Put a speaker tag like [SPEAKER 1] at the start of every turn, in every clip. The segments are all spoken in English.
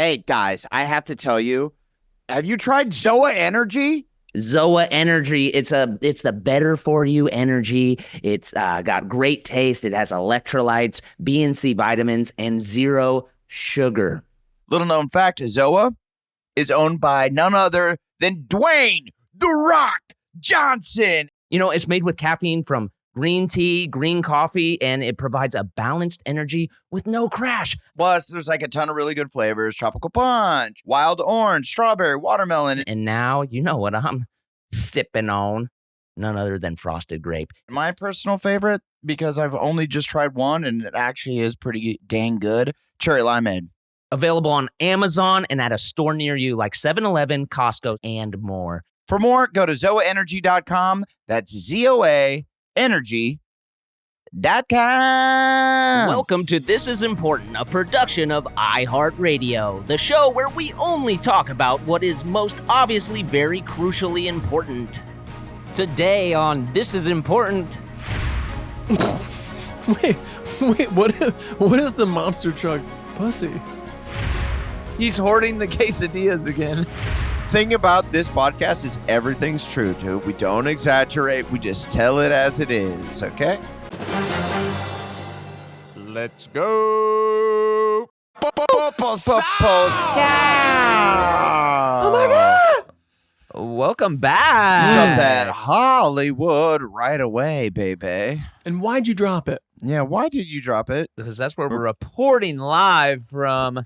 [SPEAKER 1] Hey, guys, I have to tell you, have you tried Zoa Energy?
[SPEAKER 2] Zoa Energy, it's the better for you energy. It's got great taste. It has electrolytes, B and C vitamins, and zero sugar.
[SPEAKER 1] Little known fact, Zoa is owned by none other than Dwayne The Rock Johnson.
[SPEAKER 2] You know, it's made with caffeine from green tea, green coffee, and it provides a balanced energy with no crash.
[SPEAKER 1] Plus, there's like a ton of really good flavors: tropical punch, wild orange, strawberry, watermelon.
[SPEAKER 2] And now you know what I'm sipping on. None other than frosted grape.
[SPEAKER 1] My personal favorite, because I've only just tried one and it actually is pretty dang good, cherry limeade.
[SPEAKER 2] Available on Amazon and at a store near you like 7-Eleven, Costco, and more.
[SPEAKER 1] For more, go to zoaenergy.com. That's ZOA Energy.com.
[SPEAKER 2] Welcome to This Is Important, a production of iHeartRadio, the show where we only talk about what is most obviously very crucially important. Today on This Is Important.
[SPEAKER 3] Wait, what is the monster truck pussy?
[SPEAKER 4] He's hoarding the quesadillas again.
[SPEAKER 1] Thing about this podcast is everything's true, dude. We don't exaggerate. We just tell it as it is, okay?
[SPEAKER 4] Let's go.
[SPEAKER 1] Oh
[SPEAKER 3] my God!
[SPEAKER 4] Welcome back.
[SPEAKER 1] Drop that Hollywood right away, baby.
[SPEAKER 3] And why'd you drop it?
[SPEAKER 1] Yeah, why did you drop it?
[SPEAKER 4] Because that's where we're reporting live from.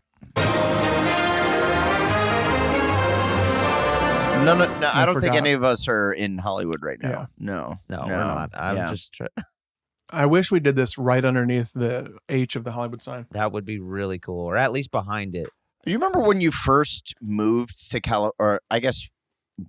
[SPEAKER 1] No, I don't think any of us are in Hollywood right now.
[SPEAKER 3] Yeah.
[SPEAKER 1] No,
[SPEAKER 4] No, we're not. I'm just.
[SPEAKER 3] I wish we did this right underneath the H of the Hollywood sign.
[SPEAKER 4] That would be really cool, or at least behind it.
[SPEAKER 1] You remember when you first moved to or I guess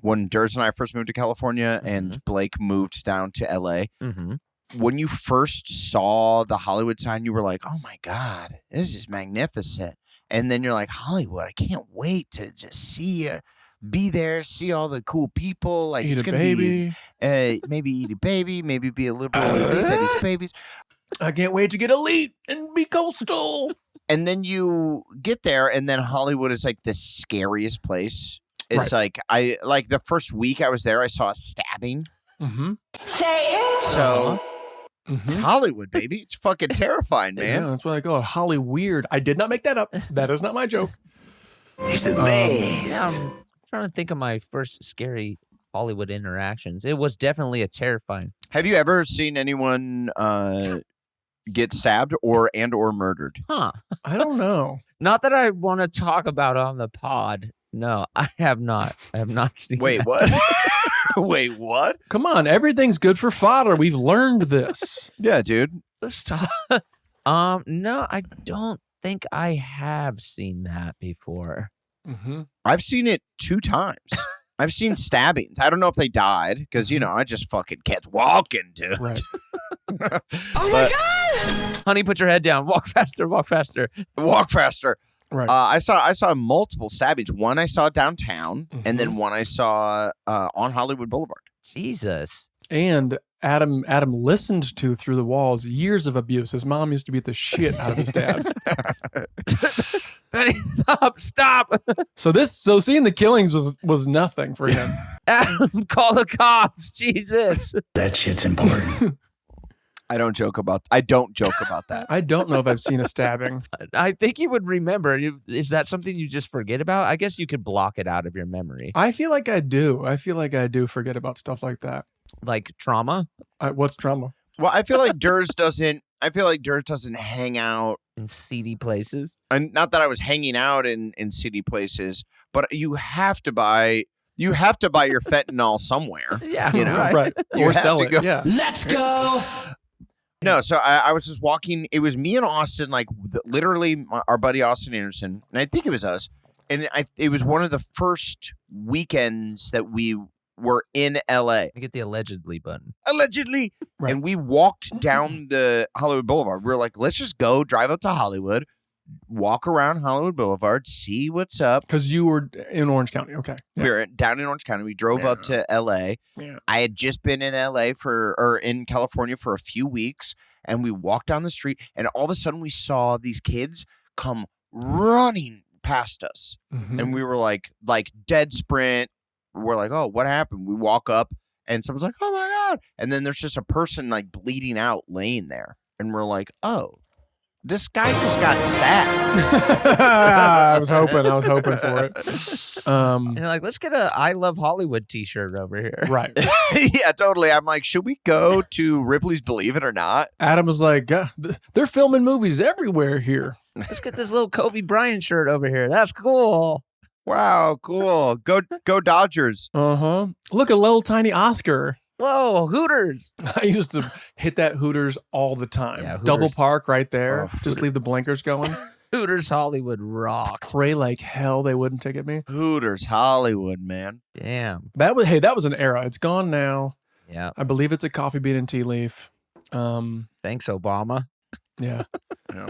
[SPEAKER 1] when Durs and I first moved to California and Blake moved down to LA?
[SPEAKER 4] Mm-hmm.
[SPEAKER 1] When you first saw the Hollywood sign, you were like, oh my God, this is magnificent. And then you're like, Hollywood, I can't wait to just see you. Be there, see all the cool people. Like,
[SPEAKER 3] Eat
[SPEAKER 1] it's
[SPEAKER 3] a
[SPEAKER 1] gonna
[SPEAKER 3] baby.
[SPEAKER 1] be maybe eat a baby, maybe be a liberal elite that eats babies.
[SPEAKER 3] I can't wait to get elite and be coastal.
[SPEAKER 1] And then you get there, and then Hollywood is like the scariest place. It's like the first week I was there, I saw a stabbing.
[SPEAKER 3] Mm-hmm.
[SPEAKER 5] Say it.
[SPEAKER 1] So Hollywood, baby, it's fucking terrifying, man.
[SPEAKER 3] Yeah, that's what I call it. Holly weird. I did not make that up. That is not my joke.
[SPEAKER 1] He's the best.
[SPEAKER 4] I'm trying to think of my first scary Hollywood interactions. It was definitely a terrifying.
[SPEAKER 1] Have you ever seen anyone get stabbed or murdered?
[SPEAKER 4] Huh.
[SPEAKER 3] I don't know.
[SPEAKER 4] Not that I want to talk about on the pod. No, I have not. I have not seen
[SPEAKER 1] Wait,
[SPEAKER 4] that.
[SPEAKER 1] what? Wait, what?
[SPEAKER 3] Come on, everything's good for fodder. We've learned this.
[SPEAKER 1] Yeah, dude.
[SPEAKER 4] Let's talk. No, I don't think I have seen that before.
[SPEAKER 3] Mm-hmm.
[SPEAKER 1] I've seen it 2 times. I've seen stabbings. I don't know if they died because, I just fucking kept walking, dude.
[SPEAKER 3] Right.
[SPEAKER 5] Oh my God!
[SPEAKER 4] Honey, put your head down. Walk faster. Walk faster.
[SPEAKER 1] Walk faster.
[SPEAKER 3] Right.
[SPEAKER 1] I saw multiple stabbings. One I saw downtown, and then one I saw on Hollywood Boulevard.
[SPEAKER 4] Jesus.
[SPEAKER 3] And Adam listened to through the walls years of abuse. His mom used to beat the shit out of his dad.
[SPEAKER 4] Benny, stop.
[SPEAKER 3] So seeing the killings was nothing for him.
[SPEAKER 4] Adam, call the cops. Jesus.
[SPEAKER 6] That shit's important.
[SPEAKER 1] I don't joke about that.
[SPEAKER 3] I don't know if I've seen a stabbing.
[SPEAKER 4] I think you would remember. Is that something you just forget about? I guess you could block it out of your memory.
[SPEAKER 3] I feel like I do. I feel like I do forget about stuff like that.
[SPEAKER 4] Like trauma?
[SPEAKER 3] What's trauma?
[SPEAKER 1] Well, I feel like Durs doesn't hang out
[SPEAKER 4] In seedy places?
[SPEAKER 1] and not that I was hanging out in city places, but you have to buy your fentanyl somewhere.
[SPEAKER 4] Yeah,
[SPEAKER 3] Right.
[SPEAKER 1] You
[SPEAKER 3] Or
[SPEAKER 1] have
[SPEAKER 3] sell
[SPEAKER 1] to
[SPEAKER 3] it.
[SPEAKER 1] go.
[SPEAKER 3] Yeah.
[SPEAKER 6] Let's go.
[SPEAKER 1] No, so I was just walking. It was me and Austin, like literally our buddy Austin Anderson, and I think it was us. And it was one of the first weekends that we were in LA.
[SPEAKER 4] I get the allegedly button.
[SPEAKER 1] Allegedly.
[SPEAKER 3] Right.
[SPEAKER 1] And we walked down the Hollywood Boulevard. We were like, let's just go drive up to Hollywood, walk around Hollywood Boulevard, see what's up.
[SPEAKER 3] Because you were in Orange County. Okay. Yeah.
[SPEAKER 1] We were down in Orange County. We drove up to LA.
[SPEAKER 3] Yeah.
[SPEAKER 1] I had just been in in California for a few weeks, and we walked down the street, and all of a sudden we saw these kids come running past us.
[SPEAKER 3] Mhm.
[SPEAKER 1] And we were like dead sprint. We're like, oh, what happened? We walk up and someone's like, oh my God. And then there's just a person like bleeding out laying there. And we're like, oh, this guy just got stabbed.
[SPEAKER 3] I was hoping for it.
[SPEAKER 4] And you're like, let's get a I Love Hollywood t-shirt over here.
[SPEAKER 3] Right.
[SPEAKER 1] Yeah, totally. I'm like, should we go to Ripley's Believe It or Not?
[SPEAKER 3] Adam was like, they're filming movies everywhere here.
[SPEAKER 4] Let's get this little Kobe Bryant shirt over here. That's cool.
[SPEAKER 1] Wow, cool. Go Dodgers.
[SPEAKER 3] Uh-huh. Look, a little tiny Oscar.
[SPEAKER 4] Whoa, Hooters.
[SPEAKER 3] I used to hit that Hooters all the time.
[SPEAKER 4] Yeah, Hooters.
[SPEAKER 3] Double park right there.
[SPEAKER 1] Oh,
[SPEAKER 3] Just leave the blinkers going.
[SPEAKER 4] Hooters Hollywood rocks.
[SPEAKER 3] Pray like hell they wouldn't ticket me.
[SPEAKER 1] Hooters Hollywood, man.
[SPEAKER 4] Damn.
[SPEAKER 3] That was an era. It's gone now.
[SPEAKER 4] Yeah.
[SPEAKER 3] I believe it's a coffee bean and tea leaf.
[SPEAKER 4] Thanks, Obama.
[SPEAKER 3] Yeah.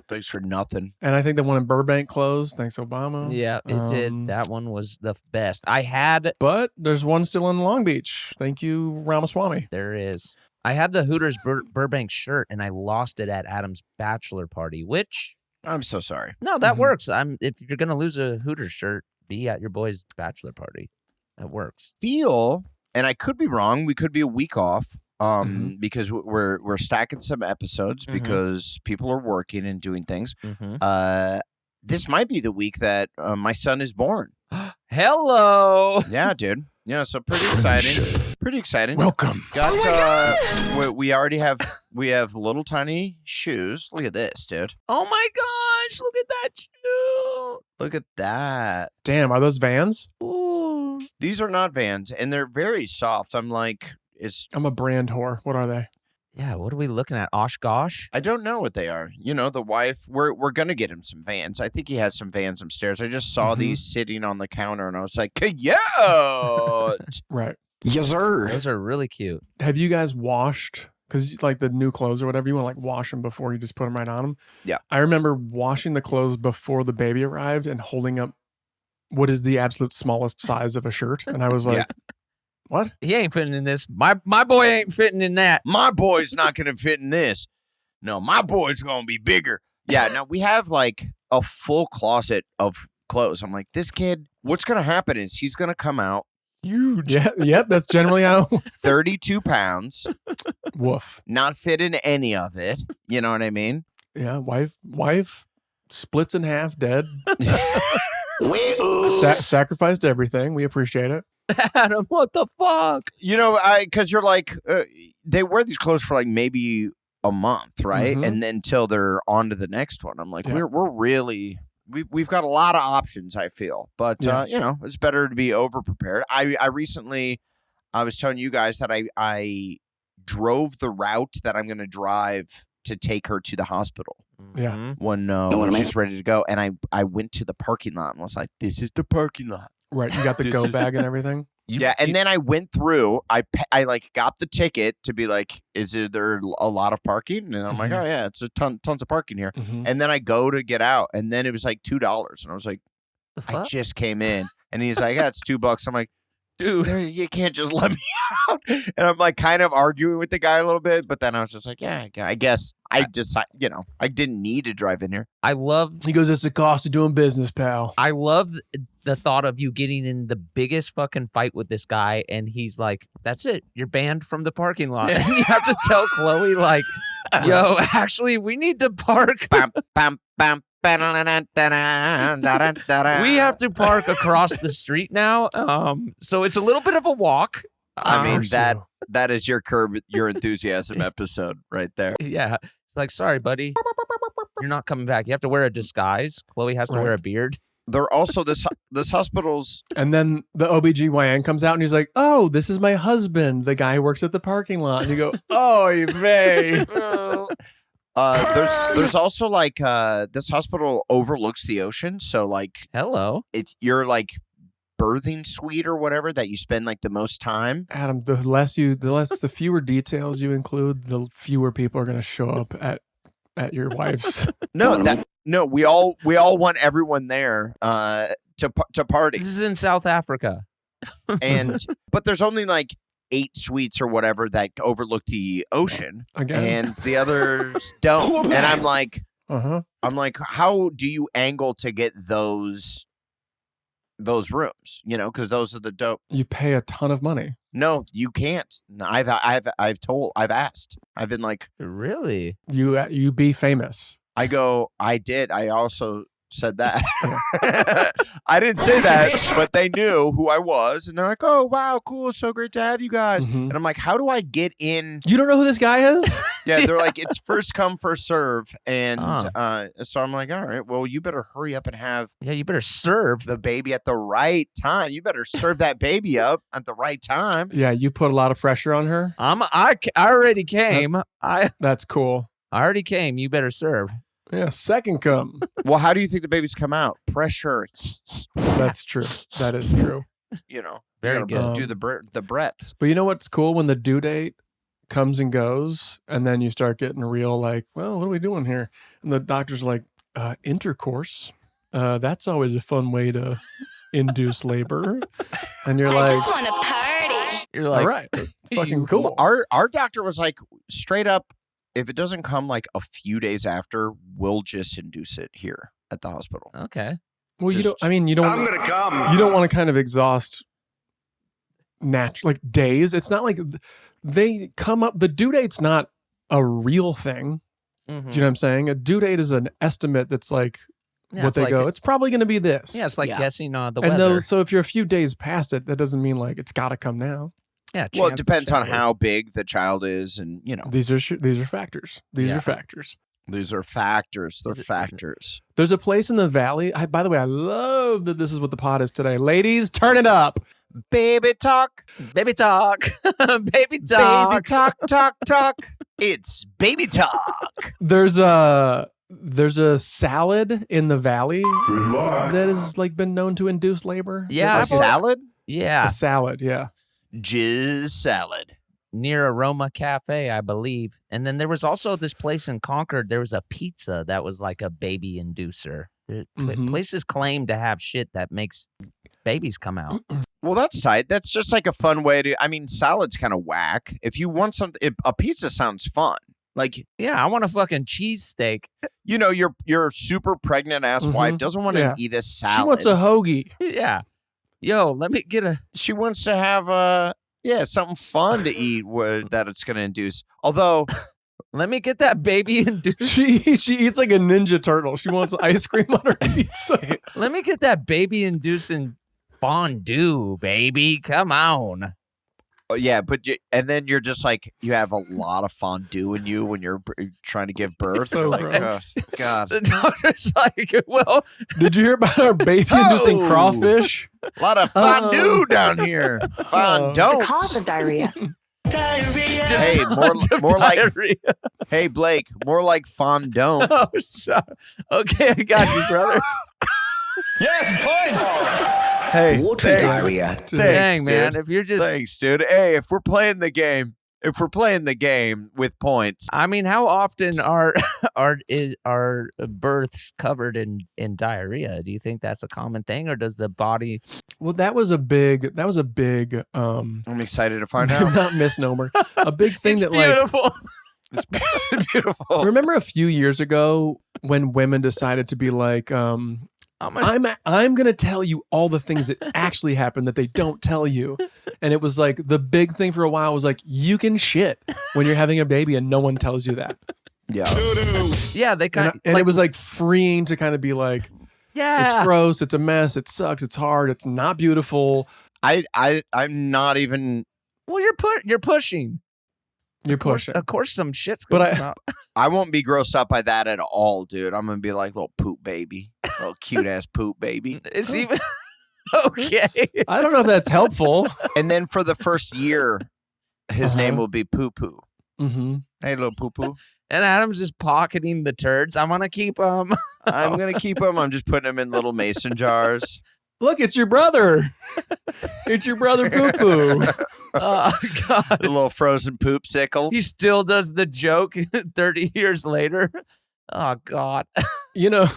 [SPEAKER 1] Thanks for nothing.
[SPEAKER 3] And I think the one in Burbank closed. Thanks, Obama.
[SPEAKER 4] Yeah, it did. That one was the best. I had
[SPEAKER 3] But there's one still in Long Beach. Thank you, Ramaswamy.
[SPEAKER 4] There is. I had the Hooters Burbank shirt and I lost it at Adam's bachelor party, which
[SPEAKER 1] I'm so sorry.
[SPEAKER 4] no, that
[SPEAKER 3] Mhm.
[SPEAKER 4] works. If you're gonna lose a Hooters shirt, be at your boy's bachelor party. That works.
[SPEAKER 1] And I could be wrong. We could be a week off. Because we're stacking some episodes because people are working and doing things.
[SPEAKER 4] Mm-hmm.
[SPEAKER 1] This might be the week that my son is born.
[SPEAKER 4] Hello.
[SPEAKER 1] Yeah, dude. Yeah, so pretty exciting. Pretty exciting.
[SPEAKER 3] Welcome.
[SPEAKER 1] Got we already have little tiny shoes. Look at this, dude.
[SPEAKER 4] Oh my gosh! Look at that shoe.
[SPEAKER 1] Look at that.
[SPEAKER 3] Damn, are those Vans?
[SPEAKER 4] Ooh.
[SPEAKER 1] These are not Vans, and they're very soft. I'm like,
[SPEAKER 3] I'm a brand whore. What are they?
[SPEAKER 4] Yeah. What are we looking at? Oshkosh.
[SPEAKER 1] I don't know what they are. You know, the wife. We're gonna get him some Vans. I think he has some Vans upstairs. I just saw these sitting on the counter, and I was like, yo.
[SPEAKER 3] Right.
[SPEAKER 6] Yes, sir.
[SPEAKER 4] Those are really cute.
[SPEAKER 3] Have you guys washed? Because like the new clothes or whatever, you want to like wash them before you just put them right on them.
[SPEAKER 1] Yeah.
[SPEAKER 3] I remember washing the clothes before the baby arrived and holding up what is the absolute smallest size of a shirt, and I was like, what?
[SPEAKER 4] He ain't fitting in this. My boy ain't fitting in that.
[SPEAKER 1] My boy's not going to fit in this. No, my boy's going to be bigger. Yeah, now we have like a full closet of clothes. I'm like, this kid, what's going to happen is he's going to come out huge.
[SPEAKER 3] Yeah. Yep. That's generally how.
[SPEAKER 1] 32 pounds,
[SPEAKER 3] Woof.
[SPEAKER 1] not fit in any of it. You know what I mean?
[SPEAKER 3] Yeah. Wife splits in half, dead.
[SPEAKER 6] Wee-oo.
[SPEAKER 3] Sacrificed everything. We appreciate it.
[SPEAKER 4] Adam, what the fuck?
[SPEAKER 1] You know, because you're like, they wear these clothes for like maybe a month, right?
[SPEAKER 3] Mhm.
[SPEAKER 1] And then till they're on to the next one. I'm like,
[SPEAKER 3] Yeah.
[SPEAKER 1] we're really, we've got a lot of options, I feel. But,
[SPEAKER 3] Yeah.
[SPEAKER 1] you know, it's better to be over prepared. I recently, I was telling you guys that I drove the route that I'm going to drive to take her to the hospital
[SPEAKER 3] Yeah.
[SPEAKER 4] Mhm.
[SPEAKER 1] when
[SPEAKER 6] what I mean?
[SPEAKER 1] she's ready to go. And I went to the parking lot and was like, this is the parking lot.
[SPEAKER 3] Right. You got the go bag and everything.
[SPEAKER 1] And then I went through. I like got the ticket to be like, is there a lot of parking? And I'm like,
[SPEAKER 3] Mhm.
[SPEAKER 1] oh yeah, it's tons of parking here.
[SPEAKER 3] Mhm.
[SPEAKER 1] And then I go to get out, and then it was like $2, and I was like,
[SPEAKER 4] The
[SPEAKER 1] I
[SPEAKER 4] fuck?
[SPEAKER 1] just came in, and he's like, yeah, it's $2. I'm like,
[SPEAKER 4] Dude.
[SPEAKER 1] you can't just let me out. And I'm like kind of arguing with the guy a little bit, but then I was just like, yeah, I guess I decided, you know, I didn't need to drive in here.
[SPEAKER 4] I love
[SPEAKER 3] He goes, it's the cost of doing business, pal.
[SPEAKER 4] the thought of you getting in the biggest fucking fight with this guy, and he's like, "That's it, you're banned from the parking lot." And you have to tell Chloe, like, "Yo, actually, we need to park.
[SPEAKER 1] Bam, bam, bam. We
[SPEAKER 4] We have to park across the street now." So it's a little bit of a walk.
[SPEAKER 1] I mean,
[SPEAKER 3] Curse
[SPEAKER 1] that
[SPEAKER 3] you.
[SPEAKER 1] that is your Curb Your Enthusiasm episode right there.
[SPEAKER 4] Yeah, it's like, sorry, buddy, you're not coming back. You have to wear a disguise. Chloe has to
[SPEAKER 3] Right.
[SPEAKER 4] wear a beard.
[SPEAKER 1] They're also this hospital's
[SPEAKER 3] And then the OBGYN comes out and he's like, oh, this is my husband, the guy who works at the parking lot. And you go, oh, vey.
[SPEAKER 1] there's also like this hospital overlooks the ocean, so like
[SPEAKER 4] Hello.
[SPEAKER 1] it's your like birthing suite or whatever that you spend like the most time.
[SPEAKER 3] Adam, the fewer details you include, the fewer people are going to show up at your wife's.
[SPEAKER 1] No, we all want everyone there to party.
[SPEAKER 4] This is in South Africa.
[SPEAKER 1] But there's only like 8 suites or whatever that overlook the ocean,
[SPEAKER 3] Again.
[SPEAKER 1] and the others don't. And I'm like,
[SPEAKER 3] Uh-huh.
[SPEAKER 1] how do you angle to get those those rooms, because those are the dope.
[SPEAKER 3] You pay a ton of money.
[SPEAKER 1] No, you can't. No, I've asked. I've been like,
[SPEAKER 4] Really?
[SPEAKER 3] You be famous.
[SPEAKER 1] I did. I also said that. I didn't say that, but they knew who I was, and they're like, "Oh, wow, cool! It's so great to have you guys."
[SPEAKER 3] Mhm.
[SPEAKER 1] And I'm like, "How do I get in?"
[SPEAKER 3] You don't know who this guy is?
[SPEAKER 1] Yeah, they're like, "It's first come, first serve," and so I'm like, "All right, well, you better hurry up and have
[SPEAKER 4] Yeah, you better serve.
[SPEAKER 1] the baby at the right time. You better serve that baby up at the right time."
[SPEAKER 3] Yeah, you put a lot of pressure on her.
[SPEAKER 4] I already came.
[SPEAKER 3] That's cool.
[SPEAKER 4] I already came. You better serve.
[SPEAKER 3] Yeah, second come.
[SPEAKER 1] Well, how do you think the babies come out? Pressure.
[SPEAKER 3] That's true. That is true.
[SPEAKER 4] Very
[SPEAKER 1] you
[SPEAKER 4] good.
[SPEAKER 1] gotta do the breaths.
[SPEAKER 3] But you know what's cool? When the due date comes and goes, and then you start getting real like, well, what are we doing here? And the doctor's like, intercourse. That's always a fun way to induce labor. And you're
[SPEAKER 5] I
[SPEAKER 3] like,
[SPEAKER 5] just want to party.
[SPEAKER 4] You're like,
[SPEAKER 3] all right, fucking cool.
[SPEAKER 1] Our doctor was like, straight up, if it doesn't come like a few days after, we'll just induce it here at the hospital.
[SPEAKER 4] okay.
[SPEAKER 3] Well, you don't.
[SPEAKER 1] Just-
[SPEAKER 3] I mean, you don't.
[SPEAKER 6] I'm gonna come.
[SPEAKER 3] You don't want to kind of exhaust like days. It's not like they come up. The due date's not a real thing.
[SPEAKER 4] Mhm.
[SPEAKER 3] Do you know what I'm saying? A due date is an estimate that's like
[SPEAKER 4] Yeah,
[SPEAKER 3] what
[SPEAKER 4] it's
[SPEAKER 3] they
[SPEAKER 4] like-
[SPEAKER 3] go. It's probably going to be this.
[SPEAKER 4] Yeah, it's like
[SPEAKER 1] Yeah.
[SPEAKER 4] guessing on the
[SPEAKER 3] and
[SPEAKER 4] weather.
[SPEAKER 3] those. So if you're a few days past it, that doesn't mean like it's got to come now.
[SPEAKER 4] Yeah,
[SPEAKER 1] Well, it
[SPEAKER 4] chance of
[SPEAKER 1] depends on
[SPEAKER 4] showers.
[SPEAKER 1] how big the child is, and
[SPEAKER 3] These are factors. These
[SPEAKER 4] Yeah.
[SPEAKER 3] are factors.
[SPEAKER 1] these are factors. They're factors.
[SPEAKER 3] There's a place in the valley. By the way, I love that this is what the pod is today. Ladies, turn it up.
[SPEAKER 1] Baby talk,
[SPEAKER 4] Baby talk. Baby
[SPEAKER 1] baby
[SPEAKER 4] talk.
[SPEAKER 1] talk. It's baby talk.
[SPEAKER 3] There's a salad in the valley that has like been known to induce labor.
[SPEAKER 4] Yeah,
[SPEAKER 1] A
[SPEAKER 4] I've
[SPEAKER 1] salad,
[SPEAKER 4] Yeah,
[SPEAKER 3] A salad, yeah.
[SPEAKER 1] jizz salad.
[SPEAKER 4] near Aroma Cafe, I believe. And then there was also this place in Concord. There was a pizza that was like a baby inducer.
[SPEAKER 3] Mhm.
[SPEAKER 4] Places claim to have shit that makes babies come out.
[SPEAKER 1] Well, that's tight. That's just like a fun way to. I mean, salad's kind of whack. If you want something, a pizza sounds fun. Like,
[SPEAKER 4] Yeah, I want a fucking cheesesteak.
[SPEAKER 1] your super pregnant ass wife
[SPEAKER 3] Mhm.
[SPEAKER 1] doesn't want to
[SPEAKER 3] Yeah.
[SPEAKER 1] eat a salad.
[SPEAKER 3] She wants a hoagie.
[SPEAKER 4] Yeah. Yo, let me get a.
[SPEAKER 1] She wants to have something fun to eat that it's going to induce. Although,
[SPEAKER 4] Let me get that baby inducer.
[SPEAKER 3] She eats like a ninja turtle. She wants ice cream on her pizza.
[SPEAKER 4] Let me get that baby inducing fondue, baby. Come on.
[SPEAKER 1] yeah, and then you're just like, you have a lot of fondue in you when you're trying to give birth.
[SPEAKER 3] So
[SPEAKER 1] You're like,
[SPEAKER 3] gross.
[SPEAKER 1] oh, God.
[SPEAKER 4] The doctor's like, well,
[SPEAKER 3] Did you hear about our baby-inducing
[SPEAKER 1] Oh!
[SPEAKER 3] crawfish?
[SPEAKER 1] A lot of fondue down here. Fondue.
[SPEAKER 5] The cause of diarrhea.
[SPEAKER 4] just
[SPEAKER 1] Hey,
[SPEAKER 4] tons of
[SPEAKER 1] more like-
[SPEAKER 4] diarrhea.
[SPEAKER 1] Hey, Blake, more like fondant.
[SPEAKER 4] Oh, sorry. Okay, I got you, brother.
[SPEAKER 1] Hey,
[SPEAKER 6] Water
[SPEAKER 1] thanks.
[SPEAKER 6] diarrhea.
[SPEAKER 1] Thanks,
[SPEAKER 4] Dang, man.
[SPEAKER 1] dude.
[SPEAKER 4] If you're just.
[SPEAKER 1] Thanks, dude. Hey, if we're playing the game with points,
[SPEAKER 4] I mean, how often are births covered in diarrhea? Do you think that's a common thing, or does the body?
[SPEAKER 3] Well, that was a big
[SPEAKER 1] I'm excited to find out.
[SPEAKER 3] not misnomer. A big thing
[SPEAKER 4] It's
[SPEAKER 3] that like
[SPEAKER 4] beautiful.
[SPEAKER 1] It's beautiful.
[SPEAKER 3] remember a few years ago when women decided to be like, I'm going to tell you all the things that actually happened that they don't tell you. And it was like the big thing for a while was like, you can shit when you're having a baby and no one tells you that.
[SPEAKER 1] Yeah.
[SPEAKER 4] Yeah, they kind of.
[SPEAKER 3] And it was like freeing to kind of be like,
[SPEAKER 4] yeah,
[SPEAKER 3] it's gross, it's a mess, it sucks, it's hard, it's not beautiful.
[SPEAKER 1] I'm not even.
[SPEAKER 4] Well, you're pushing.
[SPEAKER 3] You're pushing.
[SPEAKER 4] Of course, some shit's
[SPEAKER 3] But
[SPEAKER 4] going
[SPEAKER 3] I-
[SPEAKER 4] out.
[SPEAKER 1] I won't be grossed out by that at all, dude. I'm gonna be like little poop baby, little cute ass poop baby.
[SPEAKER 4] It's even okay.
[SPEAKER 3] I don't know if that's helpful.
[SPEAKER 1] And then for the first year, his name will be Poo Poo.
[SPEAKER 3] Mm-hmm.
[SPEAKER 1] Hey, little Poo Poo.
[SPEAKER 4] And Adam's just pocketing the turds. I want to keep them.
[SPEAKER 1] I'm gonna keep him. I'm just putting him in little mason jars.
[SPEAKER 3] Look, it's your brother. It's your brother Poo Poo.
[SPEAKER 4] Oh God.
[SPEAKER 1] Little frozen poop sickles.
[SPEAKER 4] He still does the joke 30 years later. Oh God.
[SPEAKER 3] You know,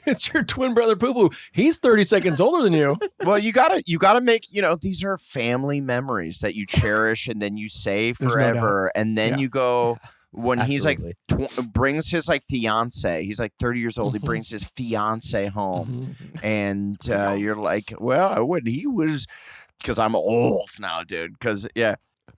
[SPEAKER 3] it's your twin brother Poo Poo. He's 30 seconds older than you.
[SPEAKER 1] Well, you gotta make, these are family memories that you cherish and then you say
[SPEAKER 3] There's no
[SPEAKER 1] forever. And then
[SPEAKER 3] Yeah.
[SPEAKER 1] you go, when he's like
[SPEAKER 4] Absolutely.
[SPEAKER 1] brings his like fiance. He's like 30 years old. He brings his fiance home, and you're like, well, when he was, because I'm old now, dude. Because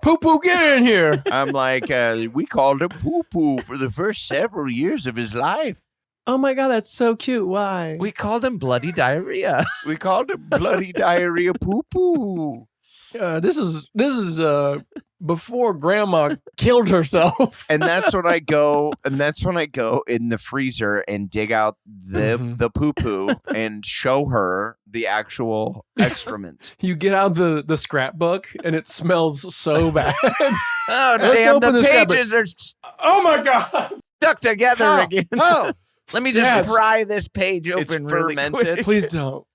[SPEAKER 3] Poo poo, get in here.
[SPEAKER 1] I'm like, we called him Poo Poo for the first several years of his life.
[SPEAKER 3] Oh my God, that's so cute. Why?
[SPEAKER 4] We called him Bloody Diarrhea.
[SPEAKER 1] We called him Bloody Diarrhea Poo Poo.
[SPEAKER 3] This is before Grandma killed herself.
[SPEAKER 1] And that's when I go in the freezer and dig out the poo poo and show her the actual excrement.
[SPEAKER 3] You get out the scrapbook and it smells so bad.
[SPEAKER 4] Oh,
[SPEAKER 3] Let's
[SPEAKER 4] damn.
[SPEAKER 3] open
[SPEAKER 4] The
[SPEAKER 3] this scrapbook.
[SPEAKER 4] pages are
[SPEAKER 3] Oh my God.
[SPEAKER 4] stuck together again.
[SPEAKER 1] Oh,
[SPEAKER 4] Let me just pry this page open
[SPEAKER 1] it's
[SPEAKER 4] really
[SPEAKER 1] fermented.
[SPEAKER 4] quick.
[SPEAKER 3] Please don't.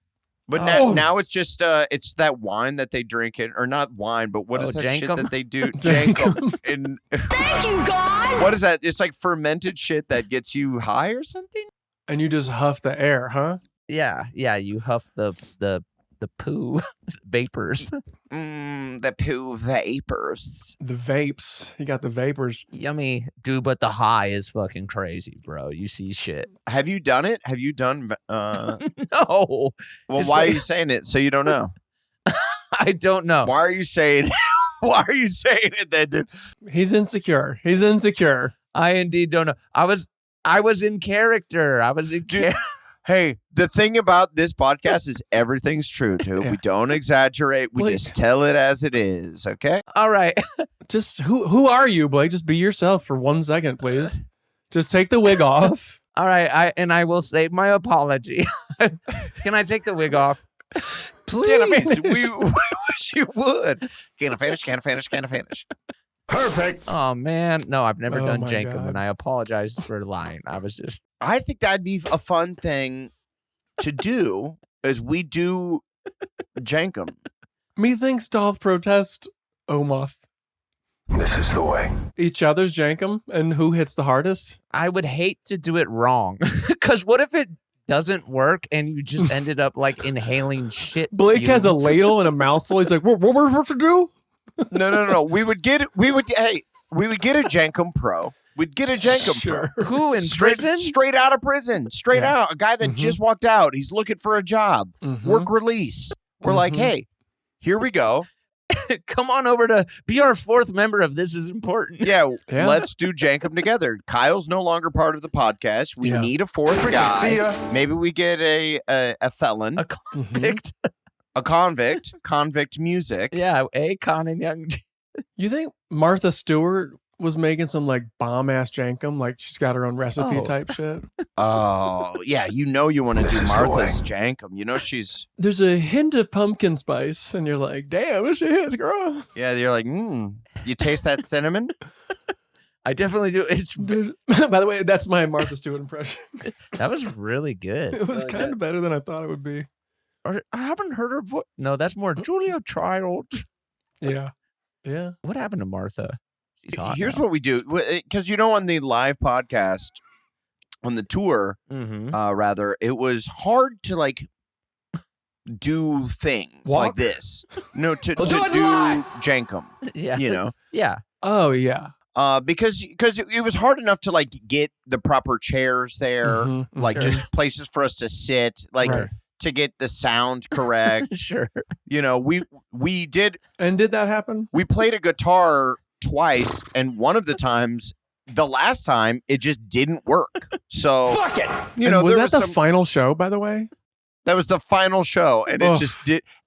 [SPEAKER 1] But now it's just it's that wine that they drink it, or not wine, but what is that shit
[SPEAKER 4] Jankum?
[SPEAKER 1] that they do?
[SPEAKER 3] Jankum.
[SPEAKER 1] And
[SPEAKER 5] Thank you, God.
[SPEAKER 1] what is that? It's like fermented shit that gets you high or something.
[SPEAKER 3] And you just huff the air, huh?
[SPEAKER 4] Yeah, you huff the poo vapors.
[SPEAKER 1] The poo vapors.
[SPEAKER 3] The vapes. You got the vapors.
[SPEAKER 4] Yummy, dude. But the high is fucking crazy, bro. You see shit.
[SPEAKER 1] Have you done it? Have you done?
[SPEAKER 4] No,
[SPEAKER 1] Well,
[SPEAKER 4] It's
[SPEAKER 1] why
[SPEAKER 4] like-
[SPEAKER 1] are you saying it? So you don't know.
[SPEAKER 4] I don't know.
[SPEAKER 1] Why are you saying? Why are you saying it then, dude?
[SPEAKER 3] He's insecure. He's insecure.
[SPEAKER 4] I indeed don't know. I was in character. I was in character.
[SPEAKER 1] Hey, the thing about this podcast is everything's true, too.
[SPEAKER 3] Yeah.
[SPEAKER 1] We don't exaggerate. We
[SPEAKER 3] Blake.
[SPEAKER 1] just tell it as it is. Okay.
[SPEAKER 4] All right.
[SPEAKER 3] Just who are you, Blake? Just be yourself for 1 second, please. Just take the wig off.
[SPEAKER 4] All right. I will save my apology. Can I take the wig off?
[SPEAKER 1] Please, we wish you would. Can I finish? Can I finish? Can I finish?
[SPEAKER 6] Perfect.
[SPEAKER 4] Oh man, no, I've never
[SPEAKER 3] Oh,
[SPEAKER 4] done
[SPEAKER 3] my
[SPEAKER 4] Jankum,
[SPEAKER 3] God.
[SPEAKER 4] and I apologize for lying. I was just
[SPEAKER 1] I think that'd be a fun thing to do, is we do Jankum.
[SPEAKER 3] Methinks doth protest Omoth.
[SPEAKER 6] This is the way.
[SPEAKER 3] Each other's jankum, and who hits the hardest?
[SPEAKER 4] I would hate to do it wrong. Because what if it doesn't work and you just ended up like inhaling shit?
[SPEAKER 3] Blake has a
[SPEAKER 4] fumes?
[SPEAKER 3] ladle and a mouthful. He's like, what we're supposed to do?
[SPEAKER 1] No. We would get a Jankum Pro. We'd get a Jankum Pro.
[SPEAKER 4] Who in
[SPEAKER 1] Straight out of prison. Straight
[SPEAKER 3] Yeah.
[SPEAKER 1] out. A guy that just walked out. He's looking for a job.
[SPEAKER 3] Mhm.
[SPEAKER 1] Work release. We're like,
[SPEAKER 3] Mhm.
[SPEAKER 1] hey, here we go.
[SPEAKER 4] Come on over to be our fourth member of This Is Important.
[SPEAKER 1] Yeah,
[SPEAKER 3] Yeah.
[SPEAKER 1] let's do Jankum together. Kyle's no longer part of the podcast. We
[SPEAKER 3] Yeah.
[SPEAKER 1] need a fourth
[SPEAKER 6] See
[SPEAKER 1] guy.
[SPEAKER 6] ya.
[SPEAKER 1] Maybe we get a felon,
[SPEAKER 4] A
[SPEAKER 3] Mhm.
[SPEAKER 4] convict.
[SPEAKER 1] a convict music.
[SPEAKER 4] Yeah, Akon and Young.
[SPEAKER 3] You think Martha Stewart was making some like bomb ass jankum, like she's got her own recipe
[SPEAKER 4] Oh.
[SPEAKER 3] type shit?
[SPEAKER 1] Oh, yeah. You want to
[SPEAKER 6] This
[SPEAKER 1] do
[SPEAKER 6] is the
[SPEAKER 1] Martha's Jankum. You know she's.
[SPEAKER 3] There's a hint of pumpkin spice, and you're like, damn, this shit is girl.
[SPEAKER 1] Yeah, you're like, You taste that cinnamon?
[SPEAKER 4] I definitely do. It's
[SPEAKER 3] Dude. By the way, that's my Martha Stewart impression.
[SPEAKER 4] that was really good.
[SPEAKER 3] It was kind of better than I thought it would be.
[SPEAKER 4] Or, I haven't heard her voice. No, that's more Julia Child.
[SPEAKER 3] Yeah. Yeah.
[SPEAKER 4] What happened to Martha? She's hot.
[SPEAKER 1] Here's
[SPEAKER 4] now.
[SPEAKER 1] what we do. Because, on the live podcast, on the tour,
[SPEAKER 4] Mhm.
[SPEAKER 1] rather, it was hard to like do things like
[SPEAKER 3] Walk?
[SPEAKER 1] this. No, to
[SPEAKER 6] We'll do it
[SPEAKER 1] do
[SPEAKER 6] live.
[SPEAKER 1] Jankum,
[SPEAKER 4] Yeah. Yeah.
[SPEAKER 3] Oh, yeah.
[SPEAKER 1] because it was hard enough to like get the proper chairs there,
[SPEAKER 3] Mhm,
[SPEAKER 1] like
[SPEAKER 3] mhm.
[SPEAKER 1] just places for us to sit, like
[SPEAKER 3] Right.
[SPEAKER 1] to get the sound correct.
[SPEAKER 4] Sure.
[SPEAKER 1] We did.
[SPEAKER 3] And did that happen?
[SPEAKER 1] We played a guitar twice, and one of the times, the last time, it just didn't work. So
[SPEAKER 6] Fuck it.
[SPEAKER 3] And was
[SPEAKER 1] there
[SPEAKER 3] that
[SPEAKER 1] was
[SPEAKER 3] the
[SPEAKER 1] some.
[SPEAKER 3] final show, by the way?
[SPEAKER 1] That was the final show, and
[SPEAKER 3] Ugh.